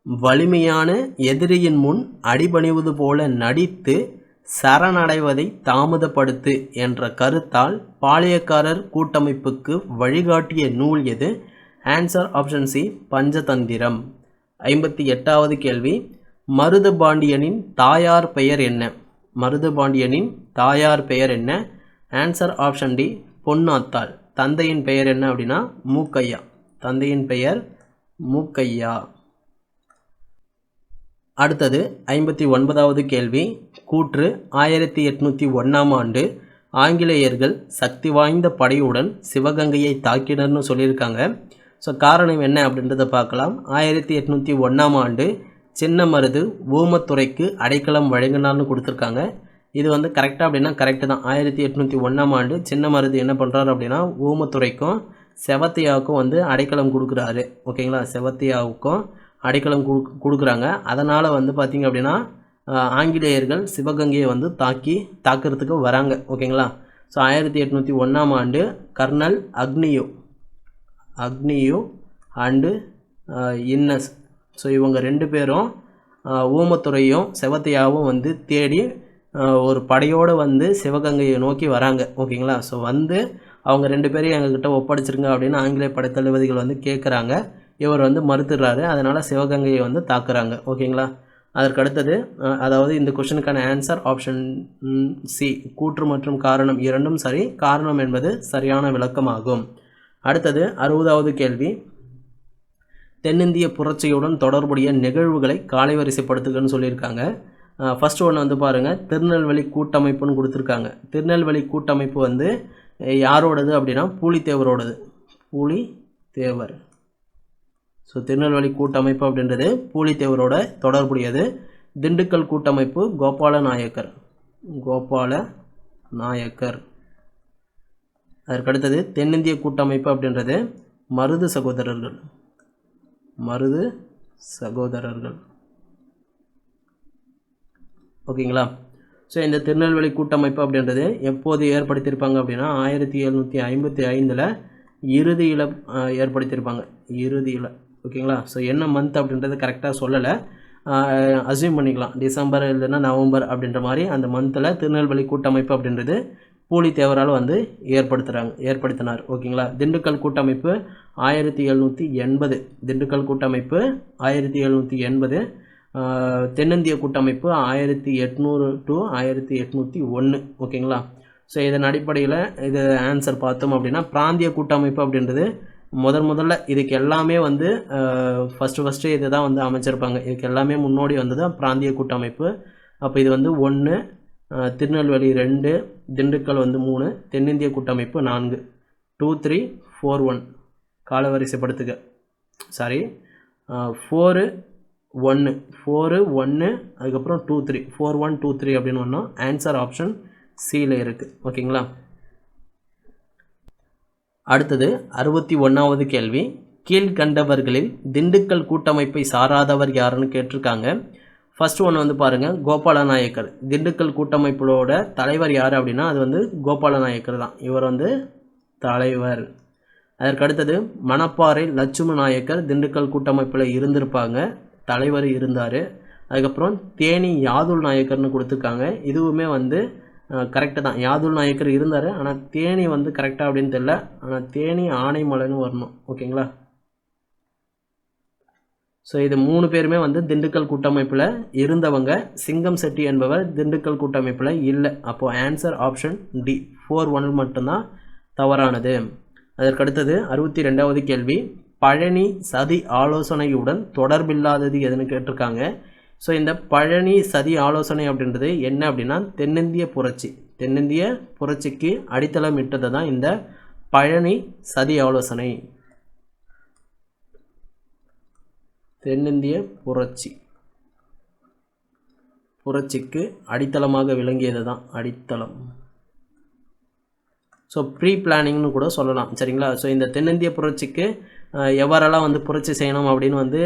வலிமையான எதிரியின் முன் அடிபணிவது போல நடித்து சரணடைவதை தாமதப்படுத்து என்ற கருத்தால் பாளையக்காரர் கூட்டமைப்புக்கு வழிகாட்டிய நூல் எது? Answer option C Panchatantra. 58வது கேள்வி. மருதுபாண்டியனின் தாயார் பெயர் என்ன? மருதுபாண்டியனின் தாயார் பெயர் என்ன? Answer option D Ponnathal. தந்தையின் பெயர் என்ன அப்படின்னா மூக்கையா. தந்தையின் பெயர் மூக்கையா. அடுத்தது 59வது கேள்வி. கூற்று 1801ஆம் ஆண்டு ஆங்கிலேயர்கள் சக்தி வாய்ந்த படையுடன் சிவகங்கையை தாக்கினர்னு சொல்லியிருக்காங்க. ஸோ காரணம் என்ன அப்படின்றத பார்க்கலாம். 1801ஆம் ஆண்டு சின்ன மருது ஊமத்துறைக்கு அடைக்கலம் வழங்கினார்னு கொடுத்துருக்காங்க. இது வந்து கரெக்டாக அப்படின்னா கரெக்டு தான். 1801ஆம் ஆண்டு சின்ன மருது என்ன பண்ணுறாரு அப்படின்னா ஊமத்துறைக்கும் செவத்தியாவுக்கும் வந்து அடைக்கலம் கொடுக்குறாரு. ஓகேங்களா, செவத்தியாவுக்கும் அடைக்கலம் கொடுக்குறாங்க. அதனால் வந்து பார்த்திங்க அப்படின்னா ஆங்கிலேயர்கள் சிவகங்கையை வந்து தாக்குறதுக்கு வராங்க. ஓகேங்களா. ஸோ 1801ஆம் ஆண்டு கர்னல் அக்னியு அண்டு இன்னஸ், ஸோ இவங்க 2 பேரும் ஊமத்துறையும் செவத்தியாவும் வந்து தேடி ஒரு படையோடு வந்து சிவகங்கையை நோக்கி வராங்க. ஓகேங்களா. ஸோ வந்து அவங்க 2 பேரையும் எங்ககிட்ட ஒப்படைச்சிருங்க அப்படின்னு ஆங்கிலேய படைத்தளபதிகள் வந்து கேட்குறாங்க. இவர் வந்து மறுத்துடுறாரு. அதனால் சிவகங்கையை வந்து தாக்குறாங்க. ஓகேங்களா. அதற்கு அடுத்தது அதாவது இந்த கொஸ்டினுக்கான ஆன்சர் ஆப்ஷன் சி கூற்று மற்றும் காரணம் இரண்டும் சரி. காரணம் என்பது சரியான விளக்கமாகும். அடுத்தது 60வது கேள்வி. தென்னிந்திய புரட்சியுடன் தொடர்புடைய நிகழ்வுகளை காலை வரிசைப்படுத்துகன்னு சொல்லியிருக்காங்க. ஃபஸ்ட்டு ஒன்று வந்து பாருங்கள், திருநெல்வேலி கூட்டமைப்புன்னு கொடுத்துருக்காங்க. திருநெல்வேலி கூட்டமைப்பு வந்து யாரோடது அப்படின்னா பூலித்தேவரோடது. பூலித்தேவர். ஸோ திருநெல்வேலி கூட்டமைப்பு அப்படின்றது பூலித்தேவரோட தொடர்புடையது. திண்டுக்கல் கூட்டமைப்பு கோபால நாயக்கர். அதற்கடுத்தது தென்னிந்திய கூட்டமைப்பு அப்படின்றது மருது சகோதரர்கள். ஓகேங்களா. ஸோ இந்த திருநெல்வேலி கூட்டமைப்பு அப்படின்றது எப்போது ஏற்படுத்தியிருப்பாங்க அப்படின்னா 1755 இறுதியில் ஏற்படுத்தியிருப்பாங்க. இறுதியில். ஓகேங்களா. ஸோ என்ன மந்த் அப்படின்றது கரெக்டாக சொல்லலை, அஸ்யூம் பண்ணிக்கலாம். டிசம்பர் இல்லைன்னா நவம்பர் அப்படின்ற மாதிரி அந்த மந்தில் திருநெல்வேலி கூட்டமைப்பு அப்படின்றது பூலித்தேவரால் வந்து ஏற்படுத்தினார். ஓகேங்களா. திண்டுக்கல் கூட்டமைப்பு 1780. திண்டுக்கல் கூட்டமைப்பு 1780. தென்னிந்திய கூட்டமைப்பு 1800 to 1801. ஓகேங்களா. ஸோ இதன் அடிப்படையில் இது ஆன்சர் பார்த்தோம் அப்படின்னா பிராந்திய கூட்டமைப்பு அப்படின்றது முதல்ல இதுக்கு எல்லாமே வந்து ஃபஸ்ட்டு இது தான் வந்து அமைச்சிருப்பாங்க. இதுக்கு எல்லாமே முன்னோடி வந்தது பிராந்திய கூட்டமைப்பு. அப்போ இது வந்து 1, திருநெல்வேலி 2, திண்டுக்கல் வந்து 3, தென்னிந்திய கூட்டமைப்பு 4. 2, 3, 4, 1 காலவரிசைப்படுத்துக. சாரி, 4, 1 அதுக்கப்புறம் 2, 3 4, 1, 2, 3 அப்படின்னு ஒன்றோம். ஆன்சர் ஆப்ஷன் சியில் இருக்குது. ஓகேங்களா. அடுத்தது 61வது கேள்வி. கீழ்கண்டவர்களில் திண்டுக்கல் கூட்டமைப்பை சாராதவர் யாருன்னு கேட்டிருக்காங்க. ஃபர்ஸ்ட் ஒன்று வந்து பாருங்கள், கோபால நாயக்கர். திண்டுக்கல் கூட்டமைப்போட தலைவர் யார் அப்படின்னா அது வந்து கோபால நாயக்கர் தான். இவர் வந்து தலைவர். அதற்கடுத்தது மணப்பாறை லட்சுமண நாயக்கர் திண்டுக்கல் கூட்டமைப்பில் இருந்திருப்பாங்க, தலைவர் இருந்தார். அதுக்கப்புறம் தேனி யாதுல் நாயக்கர்னு கொடுத்துருக்காங்க. இதுவுமே வந்து கரெக்டு தான். யாதுல் நாயக்கர் இருந்தார், ஆனால் தேனி வந்து கரெக்டாக அப்படின்னு தெரியல. ஆனால் தேனி ஆனைமலைன்னு வரணும். ஓகேங்களா. ஸோ இது 3 பேருமே வந்து திண்டுக்கல் கூட்டமைப்பில் இருந்தவங்க. சிங்கம் செட்டி என்பவர் திண்டுக்கல் கூட்டமைப்பில் இல்லை. அப்போது ஆன்சர் ஆப்ஷன் டி 4, 1 மட்டும்தான் தவறானது. அதற்கடுத்தது 62வது கேள்வி. பழனி சதி ஆலோசனையுடன் தொடர்பில்லாதது எதுன்னு கேட்டிருக்காங்க. ஸோ இந்த பழனி சதி ஆலோசனை அப்படின்றது என்ன அப்படின்னா தென்னிந்திய புரட்சிக்கு அடித்தளம் இட்டது தான் இந்த பழனி சதி ஆலோசனை. தென்னிந்திய புரட்சிக்கு அடித்தளமாக விளங்கியது தான் அடித்தளம். ஸோ ப்ரீ பிளானிங்னு கூட சொல்லலாம் சரிங்களா. ஸோ இந்த தென்னிந்திய புரட்சிக்கு எவ்வாறெல்லாம் வந்து புரட்சி செய்யணும் அப்படின்னு வந்து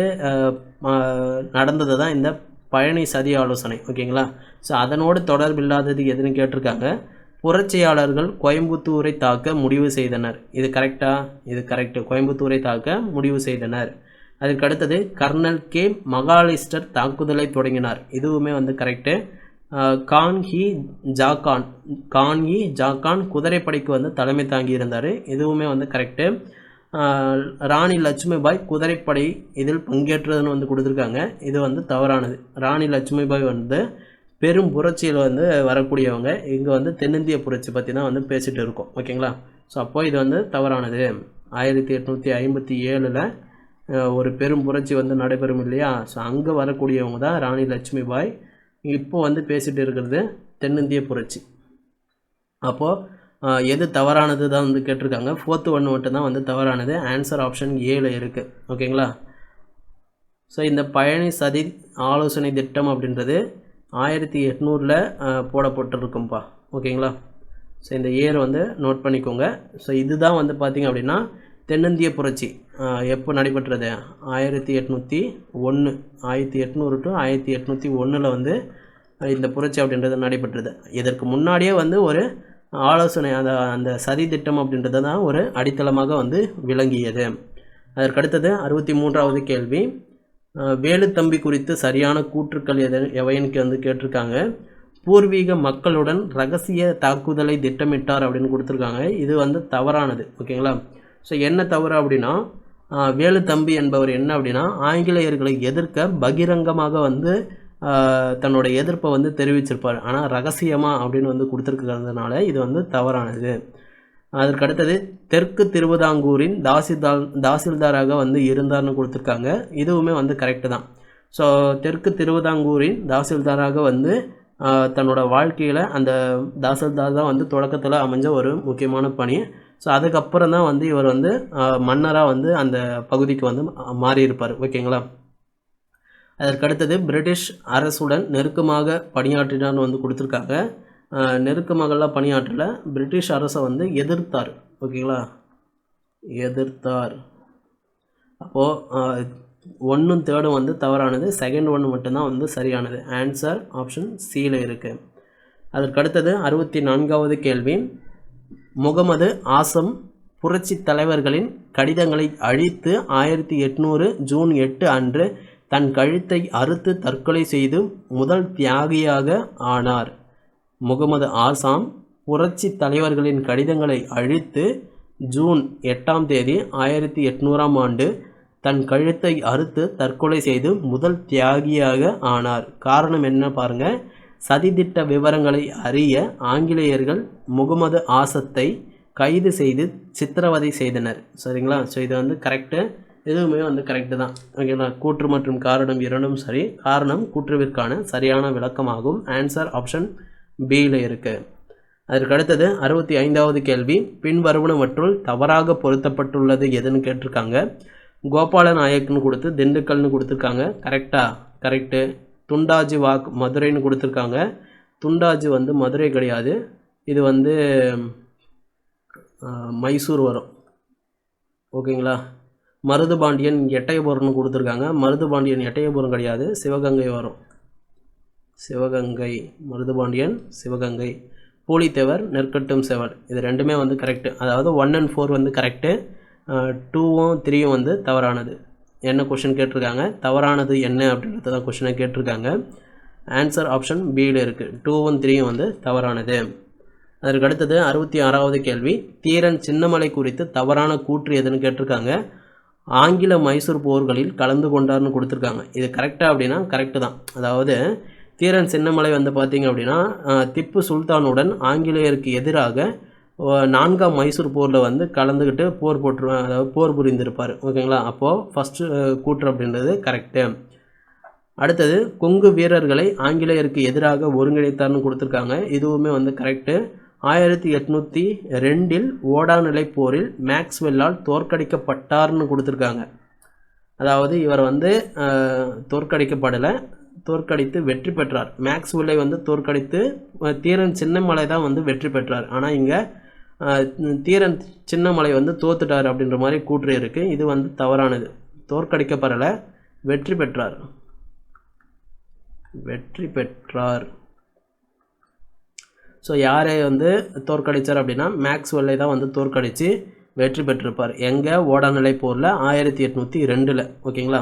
நடந்தது தான் இந்த பழனி சதி ஆலோசனை ஓகேங்களா. ஸோ அதனோடு தொடர்பில்லாதது எதுன்னு கேட்டிருக்காங்க. புரட்சியாளர்கள் கோயம்புத்தூரை தாக்க முடிவு செய்தனர். இது கரெக்டாக? இது கரெக்டு. கோயம்புத்தூரை தாக்க முடிவு செய்தனர். அதுக்கு அடுத்தது கர்னல் கே மகாலிஸ்டர் தாக்குதலை தொடங்கினார். இதுவுமே வந்து கரெக்டு. கான் இ ஜாக்கான் குதிரைப்படைக்கு வந்து தலைமை தாங்கி இருந்தார். இதுவுமே வந்து கரெக்டு. ராணி லட்சுமிபாய் குதிரைப்படை இதில் பங்கேற்றதுன்னு வந்து கொடுத்துருக்காங்க. இது வந்து தவறானது. ராணி லட்சுமிபாய் வந்து பெரும் புரட்சியில் வந்து வரக்கூடியவங்க. இங்கே வந்து தென்னிந்திய புரட்சி பற்றி தான் வந்து பேசிகிட்டு இருக்கோம் ஓகேங்களா. ஸோ அப்போது இது வந்து தவறானது. 1857 ஒரு பெரும் புரட்சி வந்து நடைபெறும் இல்லையா. ஸோ அங்கே வரக்கூடியவங்க தான் ராணி லட்சுமிபாய். இப்போ வந்து பேசிகிட்டு இருக்கிறது தென்னிந்திய புரட்சி. அப்போது எது தவறானது தான் வந்து கேட்டிருக்காங்க. 4th ஒன்று மட்டும் தான் வந்து தவறானது. ஆன்சர் ஆப்ஷன் ஏல இருக்குது ஓகேங்களா. ஸோ இந்த பழனி சதி ஆலோசனை திட்டம் அப்படின்றது 1800 போடப்பட்டிருக்கும்பா ஓகேங்களா. ஸோ இந்த இயர் வந்து நோட் பண்ணிக்கோங்க. ஸோ இதுதான் வந்து பார்த்திங்க அப்படின்னா தென்னிந்திய புரட்சி எப்போ நடைபெற்றது? 1801 1800 to 1801 வந்து இந்த புரட்சி அப்படின்றது நடைபெற்றது. இதற்கு முன்னாடியே வந்து ஒரு ஆலோசனை அந்த சதி திட்டம் அப்படின்றது தான் ஒரு அடித்தளமாக வந்து விளங்கியது. அதற்கடுத்தது 63வது கேள்வி. வேலுத்தம்பி குறித்து சரியான கூற்றுக்கள் எவைன்னு வந்து கேட்டிருக்காங்க. பூர்வீக மக்களுடன் ரகசிய தாக்குதலை திட்டமிட்டார் அப்படின்னு கொடுத்துருக்காங்க. இது வந்து தவறானது ஓகேங்களா. ஸோ என்ன தவறு அப்படின்னா வேலுத்தம்பி என்பவர் என்ன அப்படின்னா ஆங்கிலேயர்களை எதிர்க்க பகிரங்கமாக வந்து தன்னோட எதிர்ப்பை வந்து தெரிவிச்சிருப்பார். ஆனால் ரகசியமாக அப்படின்னு வந்து கொடுத்துருக்கிறதுனால இது வந்து தவறானது. அதற்கடுத்தது தெற்கு திருவிதாங்கூரின் தாசில்தாராக வந்து இருந்தார்னு கொடுத்துருக்காங்க. இதுவுமே வந்து கரெக்டு தான். ஸோ தெற்கு திருவிதாங்கூரின் தாசில்தாராக வந்து தன்னோட வாழ்க்கையில் அந்த தாசில்தார் தான் வந்து தொடக்கத்தில் அமைஞ்ச ஒரு முக்கியமான பணி. ஸோ அதுக்கப்புறம் தான் வந்து இவர் வந்து மன்னராக வந்து அந்த பகுதிக்கு வந்து மாறியிருப்பார் ஓகேங்களா. அதற்கடுத்தது பிரிட்டிஷ் அரசுடன் நெருக்கமாக பணியாற்றினார்னு வந்து கொடுத்துருக்காங்க. நெருக்கமாகலாம் பணியாற்றல, பிரிட்டிஷ் அரசை வந்து எதிர்த்தார் ஓகேங்களா, எதிர்த்தார். அப்போது 1 3 வந்து தவறானது, செகண்ட் 1 மட்டும்தான் வந்து சரியானது. ஆன்சர் ஆப்ஷன் சியில் இருக்குது. அதற்கடுத்தது 64வது கேள்வி. முகமது ஆசம் புரட்சி தலைவர்களின் கடிதங்களை அழித்து 1800 ஜூன் 8 அன்று தன் கழுத்தை அறுத்து தற்கொலை செய்து முதல் தியாகியாக ஆனார். முகமது ஆசாம் புரட்சி தலைவர்களின் கடிதங்களை அழித்து ஜூன் 8ஆம் தேதி 1800ஆம் ஆண்டு தன் கழுத்தை அறுத்து தற்கொலை செய்து முதல் தியாகியாக ஆனார். காரணம் என்ன பாருங்க. சதித்திட்ட விவரங்களை அறிய ஆங்கிலேயர்கள் முகமது ஆசத்தை கைது செய்து சித்திரவதை செய்தனர். சரிங்களா. ஸோ இது வந்து கரெக்டு, எதுவுமே வந்து கரெக்டு தான் ஓகேங்களா. கூற்று மற்றும் காரணம் இரண்டும் சரி. காரணம் கூற்றுவிற்கான சரியான விளக்கமாகும். ஆன்சர் ஆப்ஷன் பியில் இருக்குது. அதற்கு அடுத்தது 65வது கேள்வி. பின்வருவனவற்றுள் தவறாக பொருத்தப்பட்டுள்ளது எதுன்னு கேட்டிருக்காங்க. கோபால நாயக்னு கொடுத்து திண்டுக்கல்னு கொடுத்துருக்காங்க. கரெக்டா? கரெக்டு. துண்டாஜி வாக் மதுரைன்னு கொடுத்துருக்காங்க. துண்டாஜி வந்து மதுரை கிடையாது, இது வந்து மைசூர் வரும் ஓகேங்களா. மருதுபாண்டியன் எட்டயபுரம்னு கொடுத்துருக்காங்க. மருதுபாண்டியன் எட்டயபுரம் கிடையாது, சிவகங்கை வரும். சிவகங்கை, மருதுபாண்டியன் சிவகங்கை. பூலித்தேவர் நெற்கட்டும் செவர், இது ரெண்டுமே வந்து கரெக்டு. அதாவது 1 and 4 வந்து கரெக்டு, 2ம் 3ம் வந்து தவறானது. என்ன கொஷின் கேட்டிருக்காங்க, தவறானது என்ன அப்படின்றது தான் கொஷினை கேட்டிருக்காங்க. ஆன்சர் ஆப்ஷன் பியில் இருக்குது. 2ம் 3ம் வந்து தவறானது. அதற்கு அடுத்தது 66வது கேள்வி. தீரன் சின்னமலை குறித்து தவறான கூற்று எதுன்னு கேட்டிருக்காங்க. ஆங்கில மைசூர் போர்களில் கலந்து கொண்டார்னு கொடுத்துருக்காங்க. இது கரெக்டாக அப்படின்னா கரெக்டு தான். அதாவது தீரன் சின்னமலை வந்து பார்த்திங்க அப்படின்னா திப்பு சுல்தானுடன் ஆங்கிலேயருக்கு எதிராக 4ஆம் மைசூர் போரில் வந்து கலந்துக்கிட்டு அதாவது போர் புரிந்திருப்பார் ஓகேங்களா. அப்போது ஃபஸ்ட்டு கூற்று அப்படின்றது கரெக்டு. அடுத்தது கொங்கு வீரர்களை ஆங்கிலேயருக்கு எதிராக ஒருங்கிணைத்தார்னு கொடுத்துருக்காங்க. இதுவுமே வந்து கரெக்டு. 1802 ஓடாநிலை போரில் மேக்ஸ்வெல்லால் தோற்கடிக்கப்பட்டார்னு கொடுத்துருக்காங்க. அதாவது இவர் வந்து தோற்கடிக்கப்படலை, தோற்கடித்து வெற்றி பெற்றார். மேக்ஸ்வெல்லை வந்து தோற்கடித்து தீரன் சின்னமலை தான் வந்து வெற்றி பெற்றார். ஆனால் இங்கே தீரன் சின்னமலை வந்து தோத்துட்டார் அப்படின்ற மாதிரி கூற்று இருக்குது. இது வந்து தவறானது. தோற்கடிக்கப்படலை, வெற்றி பெற்றார். வெற்றி பெற்றார். ஸோ யாரை வந்து தோற்கடித்தார் அப்படின்னா மேக்ஸ்வெல்லை தான் வந்து தோற்கடித்து வெற்றி பெற்றிருப்பார். எங்கே? ஓடாநிலை போரில் 1802. ஓகேங்களா?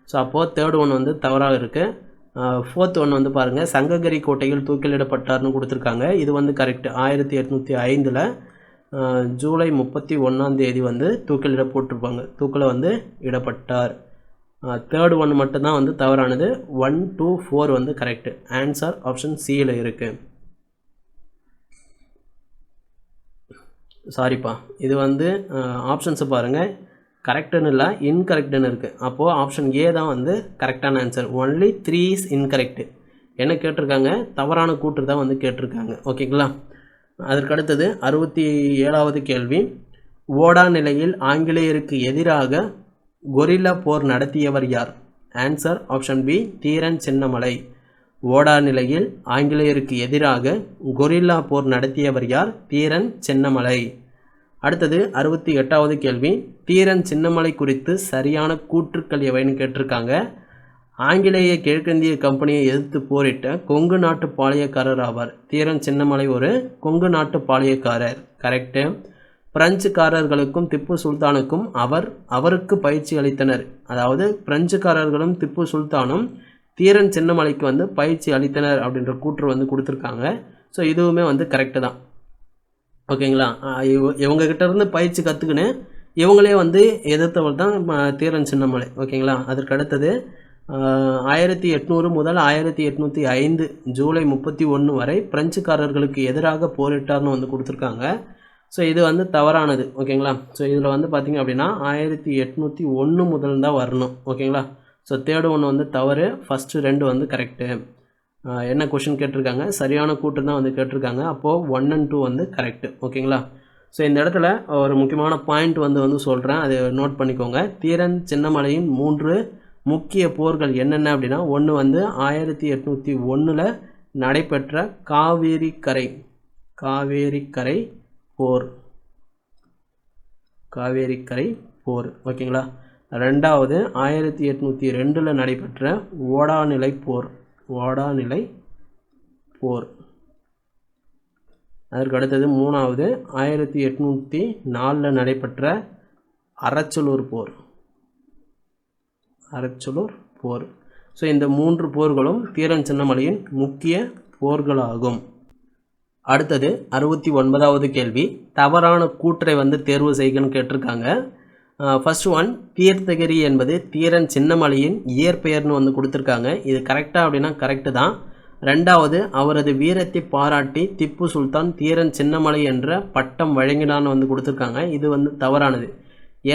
ஸோ அப்போது தேர்ட் ஒன் வந்து தவறாக இருக்குது. ஃபோர்த் ஒன் வந்து பாருங்கள், சங்ககிரி கோட்டையில் தூக்கிலிடப்பட்டார்னு கொடுத்துருக்காங்க. இது வந்து கரெக்டு. 1805 ஜூலை 31 வந்து தூக்கிலிட போட்டிருப்பாங்க. தூக்கில் வந்து இடப்பட்டார். தேர்ட் ஒன் மட்டும்தான் வந்து தவறானது. 1, 2, 4 வந்து கரெக்டு. ஆன்சர் ஆப்ஷன் சியில் இருக்குது. சாரிப்பா, இது வந்து ஆப்ஷன்ஸை பாருங்கள், கரெக்டுன்னு இல்லை, இன்கரெக்டுன்னு இருக்குது. அப்போது ஆப்ஷன் ஏ தான் வந்து கரெக்டான ஆன்சர். Only 3 is incorrect. என்ன கேட்டிருக்காங்க? தவறான கூற்று தான் வந்து கேட்டிருக்காங்க. ஓகேங்களா? அதற்கடுத்தது 67வது கேள்வி. ஓடா நிலையில் ஆங்கிலேயருக்கு எதிராக கொரில்லா போர் நடத்தியவர் யார்? Answer option B, Dheeran Chinnamalai. ஓடா நிலையில் ஆங்கிலேயருக்கு எதிராக கொரில்லா போர் நடத்தியவர் யார்? தீரன் சின்னமலை. அடுத்தது 68வது கேள்வி. தீரன் சின்னமலை குறித்து சரியான கூற்றுக்கள் எவைன்னு கேட்டிருக்காங்க. ஆங்கிலேய கிழக்கிந்திய கம்பெனியை எதிர்த்து போரிட்ட கொங்கு நாட்டு பாளையக்காரர் ஆவார். தீரன் சின்னமலை ஒரு கொங்கு நாட்டு பாளையக்காரர். கரெக்டு. பிரெஞ்சுக்காரர்களுக்கும் திப்பு சுல்தானுக்கும் அவருக்கு பயிற்சி அளித்தனர். அதாவது பிரெஞ்சுக்காரர்களும் திப்பு சுல்தானும் தீரன் சின்னமலைக்கு வந்து பயிற்சி அளித்தனர் அப்படின்ற கூற்று வந்து கொடுத்துருக்காங்க. ஸோ இதுவுமே வந்து கரெக்டு தான். ஓகேங்களா? இவங்ககிட்ட இருந்து பயிற்சி கற்றுக்கின்னு இவங்களே வந்து எதிர்த்தவர் தான் தீரன் சின்னமலை. ஓகேங்களா? அதற்கு அடுத்தது 1800 முதல் 1805 ஜூலை 31 வரை பிரெஞ்சுக்காரர்களுக்கு எதிராக போரிட்டார்னு வந்து கொடுத்துருக்காங்க. ஸோ இது வந்து தவறானது. ஓகேங்களா? ஸோ இதில் வந்து பார்த்திங்க அப்படின்னா 1801 முதல் தான் வரணும். ஓகேங்களா? ஸோ தேர்டு ஒன்று வந்து தவறு, ஃபஸ்ட்டு 2 வந்து கரெக்டு. என்ன கொஷின் கேட்டிருக்காங்க? சரியான கூற்று தான் வந்து கேட்டிருக்காங்க. அப்போது 1 and 2 வந்து கரெக்டு. ஓகேங்களா? ஸோ இந்த இடத்துல ஒரு முக்கியமான பாயிண்ட் வந்து சொல்கிறேன், அதை நோட் பண்ணிக்கோங்க. தீரன் சின்னமலையின் 3 முக்கிய போர்கள் என்னென்ன அப்படின்னா, ஒன்று வந்து 1801 நடைபெற்ற காவேரிக்கரை போர். காவேரிக்கரை போர். ஓகேங்களா? ரெண்டாவது 1802 நடைபெற்ற ஓடாநிலை போர். அதற்கு அடுத்தது மூணாவது 1804 நடைபெற்ற அரச்சலூர் போர். ஸோ இந்த 3 போர்களும் தீரன் சின்னமலையின் முக்கிய போர்களாகும். அடுத்தது 69வது கேள்வி. தவறான கூற்றை வந்து தேர்வு செய்கன்னு கேட்டிருக்காங்க. ஃபர்ஸ்ட் ஒன், தீர்த்தகிரி என்பது தீரன் சின்னமலையின் இயற்பெயர்னு வந்து கொடுத்துருக்காங்க. இது கரெக்டாக அப்படின்னா கரெக்டு தான். ரெண்டாவது, அவரது வீரத்தை பாராட்டி திப்பு சுல்தான் தீரன் சின்னமலை என்ற பட்டம் வழங்கினான்னு வந்து கொடுத்துருக்காங்க. இது வந்து தவறானது.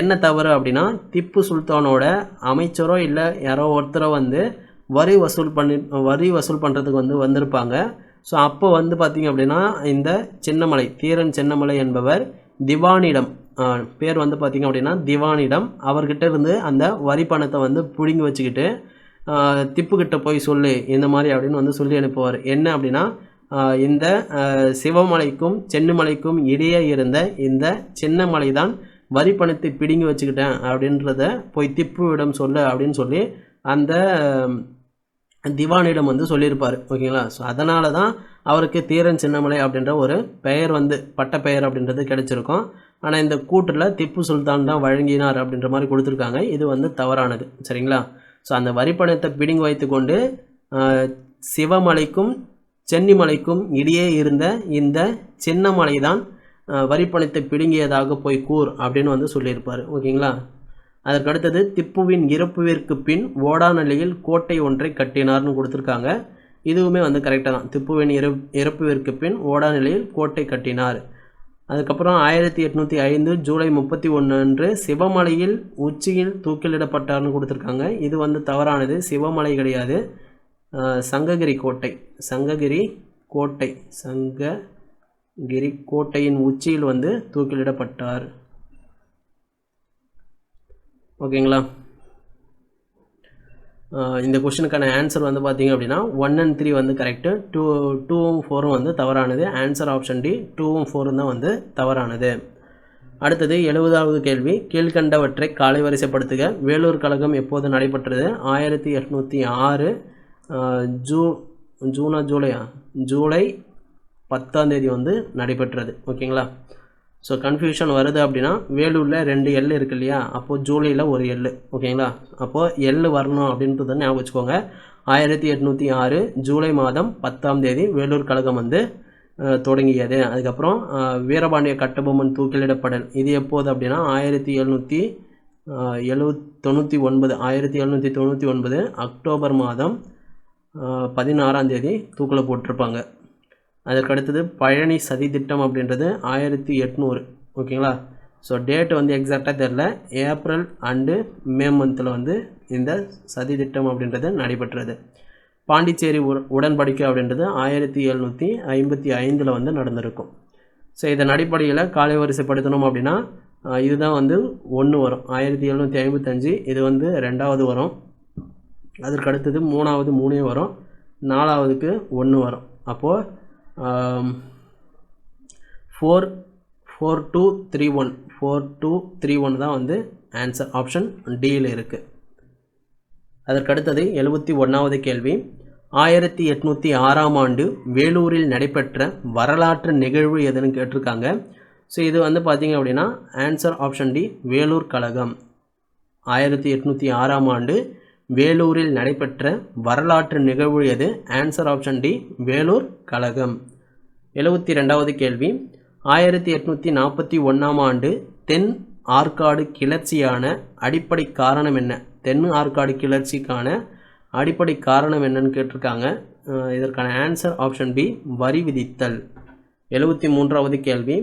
என்ன தவறு அப்படின்னா, திப்பு சுல்தானோட அமைச்சரோ இல்லை யாரோ ஒருத்தரோ வந்து வரி வசூல் பண்ணுறதுக்கு வந்து வந்திருப்பாங்க. ஸோ அப்போ வந்து பார்த்திங்க அப்படின்னா இந்த சின்னமலை, தீரன் சின்னமலை என்பவர் திவானிடம், பேர் வந்து பார்த்திங்க அப்படின்னா திவானிடம், அவர்கிட்ட இருந்து அந்த வரி பணத்தை வந்து பிடுங்கி வச்சுக்கிட்டு திப்புக்கிட்ட போய் சொல்லு இந்த மாதிரி அப்படின்னு வந்து சொல்லி அனுப்புவார். என்ன அப்படின்னா, இந்த சிவமலைக்கும் சென்னிமலைக்கும் இடையே இருந்த இந்த சின்னமலை தான் வரி பணத்தை பிடுங்கி வச்சுக்கிட்டேன் அப்படின்றத போய் திப்புவிடம் சொல்லு அப்படின்னு சொல்லி அந்த திவானிடம் வந்து சொல்லியிருப்பார். ஓகேங்களா? ஸோ அதனால தான் அவருக்கு தீரன் சின்னமலை அப்படின்ற ஒரு பெயர் வந்து பட்டப்பெயர் அப்படின்றது கிடைச்சிருக்கும். ஆனால் இந்த கூற்றில் திப்பு சுல்தான் தான் வழங்கினார் அப்படின்ற மாதிரி கொடுத்துருக்காங்க. இது வந்து தவறானது. சரிங்களா? ஸோ அந்த வரிப்பணத்தை பிடுங்கி வைத்து கொண்டு சிவமலைக்கும் சென்னிமலைக்கும் இடையே இருந்த இந்த சின்னமலை தான் வரிப்பணத்தை பிடுங்கியதாக போய் கூர் அப்படின்னு வந்து சொல்லியிருப்பார். ஓகேங்களா? அதற்கடுத்தது, திப்புவின் இறப்புவிற்கு பின் ஓடாநிலையில் கோட்டை ஒன்றை கட்டினார்னு கொடுத்துருக்காங்க. இதுவுமே வந்து கரெக்டாக தான். திப்புவின் இறப்புவிற்கு பின் ஓடாநிலையில் கோட்டை கட்டினார். அதுக்கப்புறம் 1805 ஜூலை 31 அன்று சிவமலையில் உச்சியில் தூக்கிலிடப்பட்டார்னு கொடுத்துருக்காங்க. இது வந்து தவறானது. சிவமலை கிடையாது, சங்ககிரி கோட்டையின் உச்சியில் வந்து தூக்கிலிடப்பட்டார். ஓகேங்களா? இந்த கொஷனுக்கான ஆன்சர் வந்து பார்த்திங்க அப்படின்னா 1 and 3 வந்து கரெக்டு, 2ம் 4ம் வந்து தவறானது. ஆன்சர் ஆப்ஷன் டி 2ம் 4ம் தான் வந்து தவறானது. அடுத்தது 70வது கேள்வி, கீழ்கண்டவற்றை காலை வரிசைப்படுத்துக. வேலூர் கழகம் எப்போது நடைபெற்றது? 1806 ஜூலை 10ஆம் தேதி வந்து நடைபெற்றது. ஓகேங்களா? ஸோ கன்ஃபியூஷன் வருது அப்படின்னா வேலூரில் 2 எல் இருக்குது இல்லையா, அப்போது ஜூலையில் ஒரு எல். ஓகேங்களா? அப்போது எல் வரணும் அப்படின்றத ஞாபகம் வச்சுக்கோங்க. 1806 ஜூலை மாதம் 10ஆம் தேதி வேலூர் கழகம் வந்து தொடங்கியது. அதுக்கப்புறம் வீரபாண்டிய கட்டபொம்மன் தூக்கிலிடப்படல் இது எப்போது அப்படின்னா 1799 அக்டோபர் மாதம் 16ஆம் தேதி தூக்கில் போட்டிருப்பாங்க. அதற்கடுத்தது பழனி சதி திட்டம் அப்படின்றது 1800. ஓகேங்களா? ஸோ டேட் வந்து எக்ஸாக்டாக தெரில, ஏப்ரல் அண்டு மே மந்தில் வந்து இந்த சதி திட்டம் அப்படின்றது நடைபெற்றது. பாண்டிச்சேரி உடன்படிக்கை அப்படின்றது 1755 வந்து நடந்திருக்கும். ஸோ இதன் அடிப்படையில் காலை வரிசைப்படுத்தணும் அப்படின்னா இதுதான் வந்து 1 வரும், 1755. இது வந்து 2வது வரும். அதற்கடுத்தது 3வது 3 வரும், 4வதுக்கு 1 வரும். அப்போது 4231 தான் வந்து ஆன்சர் ஆப்ஷன் டியில் இருக்குது. அதற்கடுத்தது 71வது கேள்வி, 1806ஆம் ஆண்டு வேலூரில் நடைபெற்ற வரலாற்று நிகழ்வு எதுன்னு கேட்டிருக்காங்க. ஸோ இது வந்து பார்த்திங்க அப்படின்னா ஆன்சர் ஆப்ஷன் டி வேலூர் கழகம். 1806ஆம் ஆண்டு வேலூரில் நடைபெற்ற வரலாற்று நிகழ்வு எது? ஆன்சர் ஆப்ஷன் டி வேலூர் கழகம். 72வது கேள்வி, 1841ஆம் ஆண்டு தென் ஆற்காடு கிளர்ச்சியான அடிப்படை காரணம் என்ன? தென் ஆற்காடு கிளர்ச்சிக்கான அடிப்படை காரணம் என்னன்னு கேட்டிருக்காங்க. இதற்கான ஆன்சர் ஆப்ஷன் பி வரி விதித்தல். 73வது கேள்வி,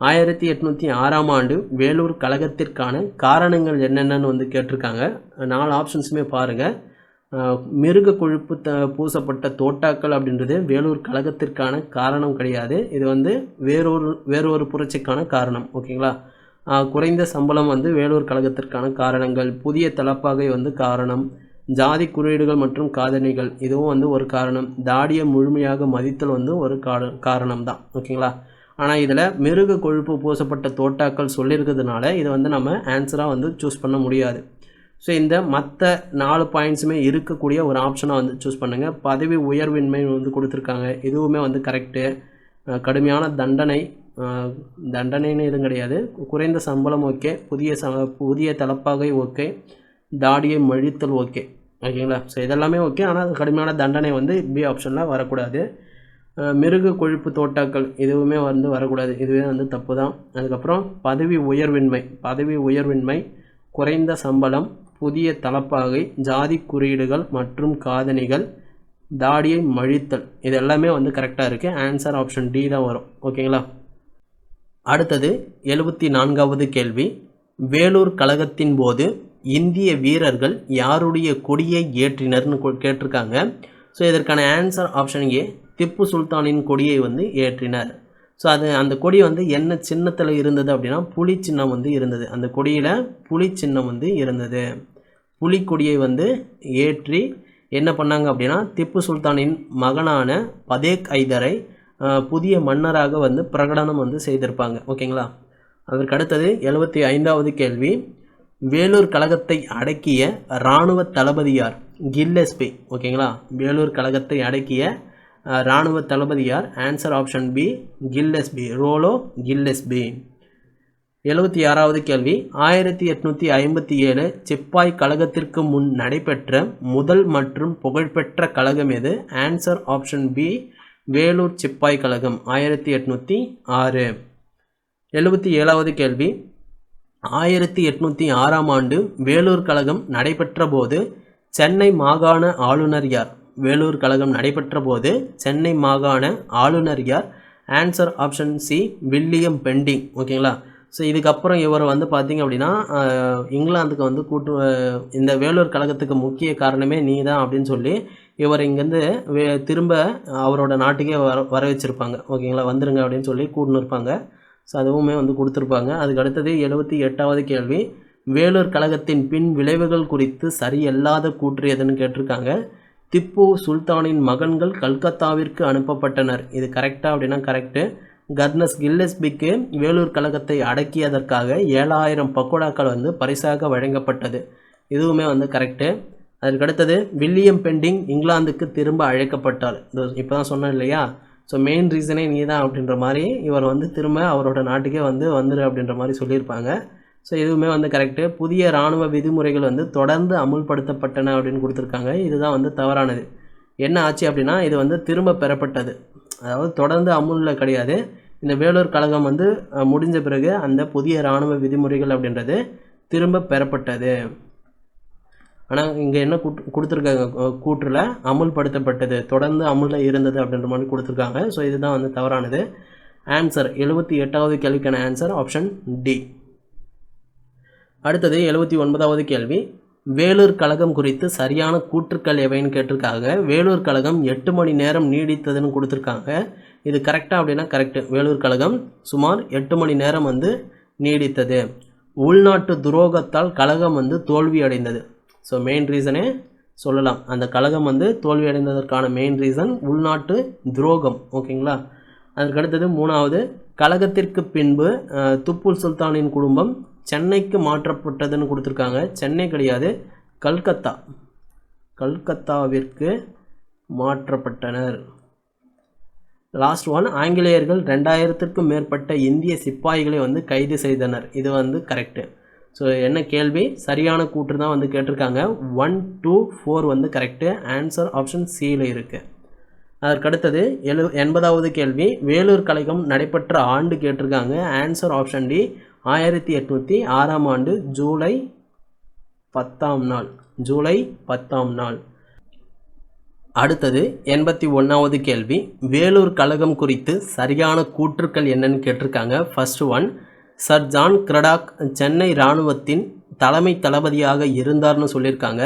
1806ஆம் ஆண்டு வேலூர் கழகத்திற்கான காரணங்கள் என்னென்னு வந்து கேட்டிருக்காங்க. 4 ஆப்ஷன்ஸுமே பாருங்கள். மிருக கொழுப்பு பூசப்பட்ட தோட்டாக்கள் அப்படின்றது வேலூர் கழகத்திற்கான காரணம் கிடையாது. இது வந்து வேறொரு புரட்சிக்கான காரணம். ஓகேங்களா? குறைந்த சம்பளம் வந்து வேலூர் கழகத்திற்கான காரணங்கள். புதிய தலப்பாகை வந்து காரணம். ஜாதி குறியீடுகள் மற்றும் காதணிகள் இதுவும் வந்து ஒரு காரணம். தாடியை முழுமையாக மதித்தல் வந்து ஒரு காரணம் தான். ஓகேங்களா? ஆனால் இதில் மிருக கொழுப்பு பூசப்பட்ட தோட்டாக்கள் சொல்லியிருக்கிறதுனால இதை வந்து நம்ம ஆன்சராக வந்து சூஸ் பண்ண முடியாது. ஸோ இந்த மற்ற 4 பாயிண்ட்ஸுமே இருக்கக்கூடிய ஒரு ஆப்ஷனாக வந்து சூஸ் பண்ணுங்கள். பதவி உயர்வின்மை வந்து கொடுத்துருக்காங்க, இதுவுமே வந்து கரெக்டு. கடுமையான தண்டனைன்னு எதுவும் கிடையாது. குறைந்த சம்பளம் ஓகே, புதிய தலப்பாகை ஓகே, தாடியை மழித்தல் ஓகே. ஓகேங்களா? ஸோ இதெல்லாமே ஓகே, ஆனால் கடுமையான தண்டனை வந்து பி ஆப்ஷனில் வரக்கூடாது. மிருக கொழுப்பு தோட்டாக்கள் இதுவுமே வந்து வரக்கூடாது, இதுவே வந்து தப்பு தான். அதுக்கப்புறம் பதவி உயர்வின்மை, குறைந்த சம்பளம், புதிய தலப்பாகை, ஜாதி குறியீடுகள் மற்றும் காதணிகள், தாடியை மழித்தல் இது எல்லாமே வந்து கரெக்டாக இருக்குது. ஆன்சர் ஆப்ஷன் டி தான் வரும். ஓகேங்களா? அடுத்தது 74வது கேள்வி, வேலூர் கழகத்தின் போது இந்திய வீரர்கள் யாருடைய கொடியை ஏற்றினர்னு கேட்டிருக்காங்க. ஸோ இதற்கான ஆன்சர் ஆப்ஷன் ஏ திப்பு சுல்தானின் கொடியை வந்து ஏற்றினர். ஸோ அந்த கொடி வந்து என்ன சின்னத்தில் இருந்தது அப்படின்னா புலி சின்னம் வந்து இருந்தது. அந்த கொடியில் புலி சின்னம் வந்து இருந்தது. புலிக்கொடியை வந்து ஏற்றி என்ன பண்ணாங்க அப்படின்னா திப்பு சுல்தானின் மகனான பதேக் ஐதரை புதிய மன்னராக வந்து பிரகடனம் வந்து செய்திருப்பாங்க. ஓகேங்களா? அதற்கு அடுத்தது 75வது கேள்வி, வேலூர் கழகத்தை அடக்கிய இராணுவ தளபதி யார்? கில்லஸ்பி. ஓகேங்களா? வேலூர் கழகத்தை அடக்கிய இராணுவ தளபதி யார்? Answer option B Gillespie, Rollo Gillespie. 76வது கேள்வி, 1857 சிப்பாய் கழகத்திற்கு முன் நடைபெற்ற முதல் மற்றும் புகழ்பெற்ற கழகம் எது? ஆன்சர் ஆப்ஷன் பி வேலூர் சிப்பாய் கழகம் 1806. 77வது கேள்வி, 1806ஆம் ஆண்டு வேலூர் கழகம் நடைபெற்ற போது சென்னை மாகாண ஆளுநர் யார்? வேலூர் கழகம் நடைபெற்ற போது சென்னை மாகாண ஆளுநர் யார்? Answer option C William Bentinck. ஓகேங்களா? ஸோ இதுக்கப்புறம் இவர் வந்து பார்த்திங்க அப்படின்னா இங்கிலாந்துக்கு வந்து இந்த வேலூர் கழகத்துக்கு முக்கிய காரணமே நீ தான் அப்படின்னு சொல்லி இவர் இங்கேருந்து திரும்ப அவரோட நாட்டுக்கே வர வச்சிருப்பாங்க. ஓகேங்களா? வந்துருங்க அப்படின்னு சொல்லி கூட்டின்னு இருப்பாங்க. ஸோ அதுவுமே வந்து கொடுத்துருப்பாங்க. அதுக்கு அடுத்தது 78வது கேள்வி, வேலூர் கழகத்தின் பின் விளைவுகள் குறித்து சரியல்லாத கூற்று எதுன்னு கேட்டிருக்காங்க. திப்பு சுல்தானின் மகன்கள் கல்கத்தாவிற்கு அனுப்பப்பட்டனர். இது கரெக்டா அப்படின்னா கரெக்டு. கர்னஸ் கில்லஸ்பிக்கு வேலூர் கழகத்தை அடக்கியதற்காக 7000 பக்கோடாக்கள் வந்து பரிசாக வழங்கப்பட்டது. இதுவுமே வந்து கரெக்டு. அதுக்கடுத்தது வில்லியம் பெண்டிங் இங்கிலாந்துக்கு திரும்ப அழைக்கப்பட்டார். இப்போ தான் சொன்னேன் இல்லையா, ஸோ மெயின் ரீசனே நீ தான் அப்படின்ற மாதிரி இவர் வந்து திரும்ப அவரோட நாட்டுக்கே வந்துரு அப்படின்ற மாதிரி சொல்லியிருப்பாங்க. ஸோ இதுவுமே வந்து கரெக்டு. புதிய இராணுவ விதிமுறைகள் வந்து தொடர்ந்து அமுல்படுத்தப்பட்டன அப்படின்னு கொடுத்துருக்காங்க. இதுதான் வந்து தவறானது. என்ன ஆச்சு அப்படின்னா இது வந்து திரும்ப பெறப்பட்டது, அதாவது தொடர்ந்து அமுலில் கிடையாது. இந்த வேலூர் கழகம் வந்து முடிஞ்ச பிறகு அந்த புதிய இராணுவ விதிமுறைகள் அப்படின்றது திரும்ப பெறப்பட்டது. ஆனால் இங்கே என்ன கொடுத்துருக்காங்க கூற்றில் அமுல்படுத்தப்பட்டது, தொடர்ந்து அமுலில் இருந்தது அப்படின்ற மாதிரி கொடுத்துருக்காங்க. ஸோ இதுதான் வந்து தவறானது. ஆன்சர் 78வது கேள்விக்கான ஆன்சர் ஆப்ஷன் டி. அடுத்தது 79வது கேள்வி. வேலூர் கழகம் குறித்து சரியான கூற்றுக்கள் எவைன்னு கேட்டிருக்காங்க. வேலூர் கழகம் 8 மணி நேரம் நீடித்ததுன்னு கொடுத்துருக்காங்க. இது கரெக்டாக அப்படின்னா கரெக்டு. வேலூர் கழகம் சுமார் 8 மணி நேரம் வந்து நீடித்தது. உள்நாட்டு துரோகத்தால் கழகம் வந்து தோல்வி அடைந்தது. ஸோ மெயின் ரீசனே சொல்லலாம், அந்த கழகம் வந்து தோல்வி அடைந்ததற்கான மெயின் ரீசன் உள்நாட்டு துரோகம். ஓகேங்களா. அதற்கடுத்தது 3வது, கழகத்திற்கு பின்பு திப்பு சுல்தானின் குடும்பம் சென்னைக்கு மாற்றப்பட்டதுன்னு கொடுத்துருக்காங்க. சென்னை கிடையாது, கல்கத்தாவிற்கு மாற்றப்பட்டனர். லாஸ்ட் ஒன், ஆங்கிலேயர்கள் 2000க்கும் மேற்பட்ட இந்திய சிப்பாய்களை வந்து கைது செய்தனர். இது வந்து கரெக்டு. ஸோ என்ன கேள்வி, சரியான கூற்று தான் வந்து கேட்டிருக்காங்க. 1, 2, 4 வந்து கரெக்டு. ஆன்சர் ஆப்ஷன் சியில் இருக்குது. அதற்கடுத்தது 80வது கேள்வி. வேலூர் கழகம் நடைபெற்ற ஆண்டு கேட்டிருக்காங்க. ஆன்சர் ஆப்ஷன் டி, 1806ஆம் ஆண்டு ஜூலை 10ஆம் நாள். ஜூலை 10ஆம் நாள். அடுத்தது 81வது கேள்வி. வேலூர் கழகம் குறித்து சரியான கூற்றுக்கள் என்னன்னு கேட்டிருக்காங்க. First one, sir John Cradock Chennai இராணுவத்தின் தலைமை தளபதியாக இருந்தார்னு சொல்லியிருக்காங்க.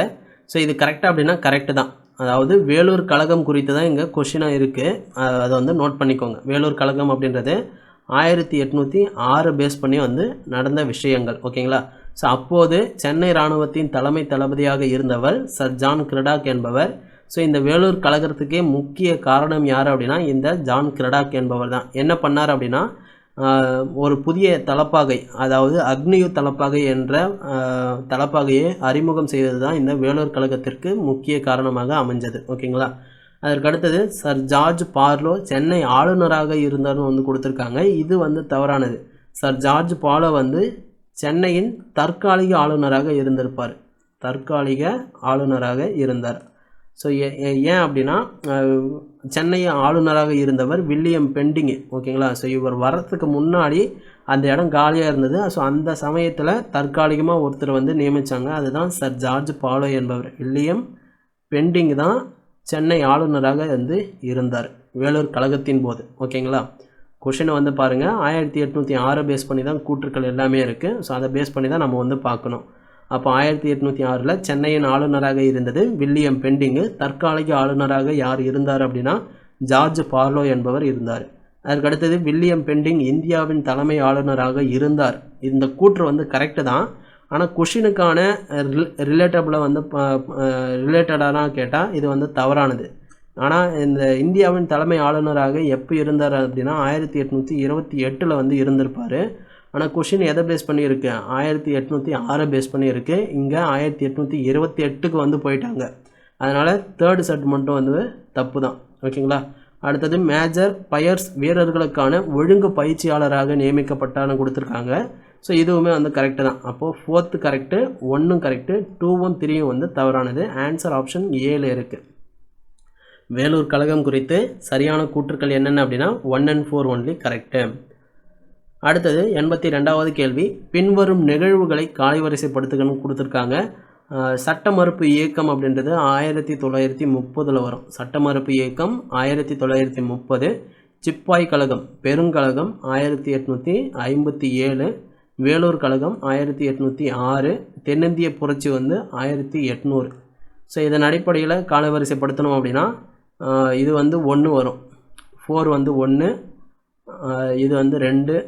ஸோ இது கரெக்டாக அப்படின்னா கரெக்டு தான். அதாவது வேலூர் கழகம் குறித்து தான் இங்கே கொஷினாக இருக்குது, அதை வந்து நோட் பண்ணிக்கோங்க. வேலூர் கழகம் அப்படின்றது 1806 பேஸ் பண்ணி வந்து நடந்த விஷயங்கள். ஓகேங்களா. ஸோ அப்போது சென்னை இராணுவத்தின் தலைமை தளபதியாக இருந்தவர் சர் ஜான் கிரடாக் என்பவர். ஸோ இந்த வேலூர் கழகத்துக்கே முக்கிய காரணம் யார் அப்படின்னா இந்த ஜான் கிரடாக் என்பவர் தான். என்ன பண்ணார் அப்படின்னா ஒரு புதிய தலப்பாகை, அதாவது அக்னியு தலப்பாகை என்ற தலப்பாகையை அறிமுகம் செய்தது தான் இந்த வேலூர் கழகத்திற்கு முக்கிய காரணமாக அமைஞ்சது. ஓகேங்களா. அதற்கடுத்தது சர் ஜார்ஜ் பார்லோ சென்னை ஆளுநராக இருந்தார்னு வந்து கொடுத்துருக்காங்க. இது வந்து தவறானது. சர் ஜார்ஜ் பார்லோ வந்து சென்னையின் தற்காலிக ஆளுநராக இருந்திருப்பார். தற்காலிக ஆளுநராக இருந்தார். ஸோ ஏன் அப்படின்னா சென்னை ஆளுநராக இருந்தவர் வில்லியம் பெண்டிங்கு. ஓகேங்களா. ஸோ இவர் வரத்துக்கு முன்னாடி அந்த இடம் காலியாக இருந்தது. ஸோ அந்த சமயத்தில் தற்காலிகமாக ஒருத்தர் வந்து நியமித்தாங்க. அதுதான் சர் ஜார்ஜ் பார்லோ என்பவர். வில்லியம் பெண்டிங் தான் சென்னை ஆளுநராக வந்து இருந்தார் வேலூர் கழகத்தின் போது. ஓகேங்களா. கொஷினை வந்து பாருங்கள், 1806 பேஸ் பண்ணி தான் கூற்றுக்கள் எல்லாமே இருக்குது. ஸோ அதை பேஸ் பண்ணி தான் நம்ம வந்து பார்க்கணும். அப்போ 1806 சென்னையின் ஆளுநராக இருந்தது வில்லியம் பெண்டிங்கு. தற்காலிக ஆளுநராக யார் இருந்தார் அப்படின்னா ஜார்ஜ் பார்லோ என்பவர் இருந்தார். அதற்கடுத்தது வில்லியம் பெண்டிங் இந்தியாவின் தலைமை ஆளுநராக இருந்தார். இந்த கூற்று வந்து கரெக்டு தான். ஆனால் கொஷினுக்கான ரிலேட்டபிளாக வந்து ரிலேட்டடானா கேட்டால் இது வந்து தவறானது. ஆனால் இந்த இந்தியாவின் தலைமை ஆளுநராக எப்போ இருந்தார் அப்படின்னா 1828 வந்து இருந்திருப்பார். ஆனால் கொஷின் எதை பேஸ் பண்ணியிருக்கு, 1806 பேஸ் பண்ணியிருக்கு. இங்கே 1828க்கு வந்து போயிட்டாங்க. அதனால் தேர்டு செட் மட்டும் வந்து தப்பு தான். ஓகேங்களா. அடுத்தது மேஜர் பயர்ஸ் வீரர்களுக்கான ஒழுங்கு பயிற்சியாளராக நியமிக்கப்பட்டான்னு கொடுத்துருக்காங்க. ஸோ இதுவுமே வந்து கரெக்டு தான். அப்போது 4th கரெக்டு, 1 கரெக்டு, 2ம் 3ம் வந்து தவறானது. ஆன்சர் ஆப்ஷன் ஏல இருக்குது. வேலூர் கழகம் குறித்து சரியான கூற்றுக்கள் என்னென்ன அப்படின்னா 1 and 4 ஒன்லி கரெக்டு. அடுத்தது 82வது கேள்வி. பின்வரும் நிகழ்வுகளை காலைவரிசைப்படுத்துகன்னு கொடுத்துருக்காங்க. சட்ட மறுப்பு இயக்கம் அப்படின்றது 1930 வரும். சட்ட மறுப்பு இயக்கம் 1930. சிப்பாய் கழகம் பெருங்கழகம் 1857. வேலூர் கழகம் 1806. தென்னிந்திய புரட்சி வந்து 1800. ஸோ இதன் அடிப்படையில் காலவரிசைப்படுத்தணும் அப்படின்னா இது வந்து 1 வரும், 4 வந்து 1, இது வந்து 2,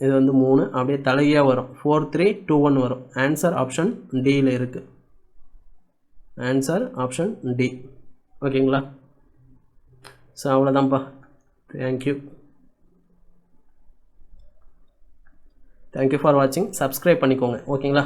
இது வந்து 3 அப்படியே தலையாக வரும் 4 3 2 1 வரும். ஆன்சர் ஆப்ஷன் டியில் இருக்குது. Answer option D. ஓகேங்களா? ஸோ அவ்வளோதான்ப்பா. தேங்க்யூ ஃபார் வாட்சிங். சப்ஸ்கிரைப் பண்ணிக்கோங்க. ஓகேங்களா?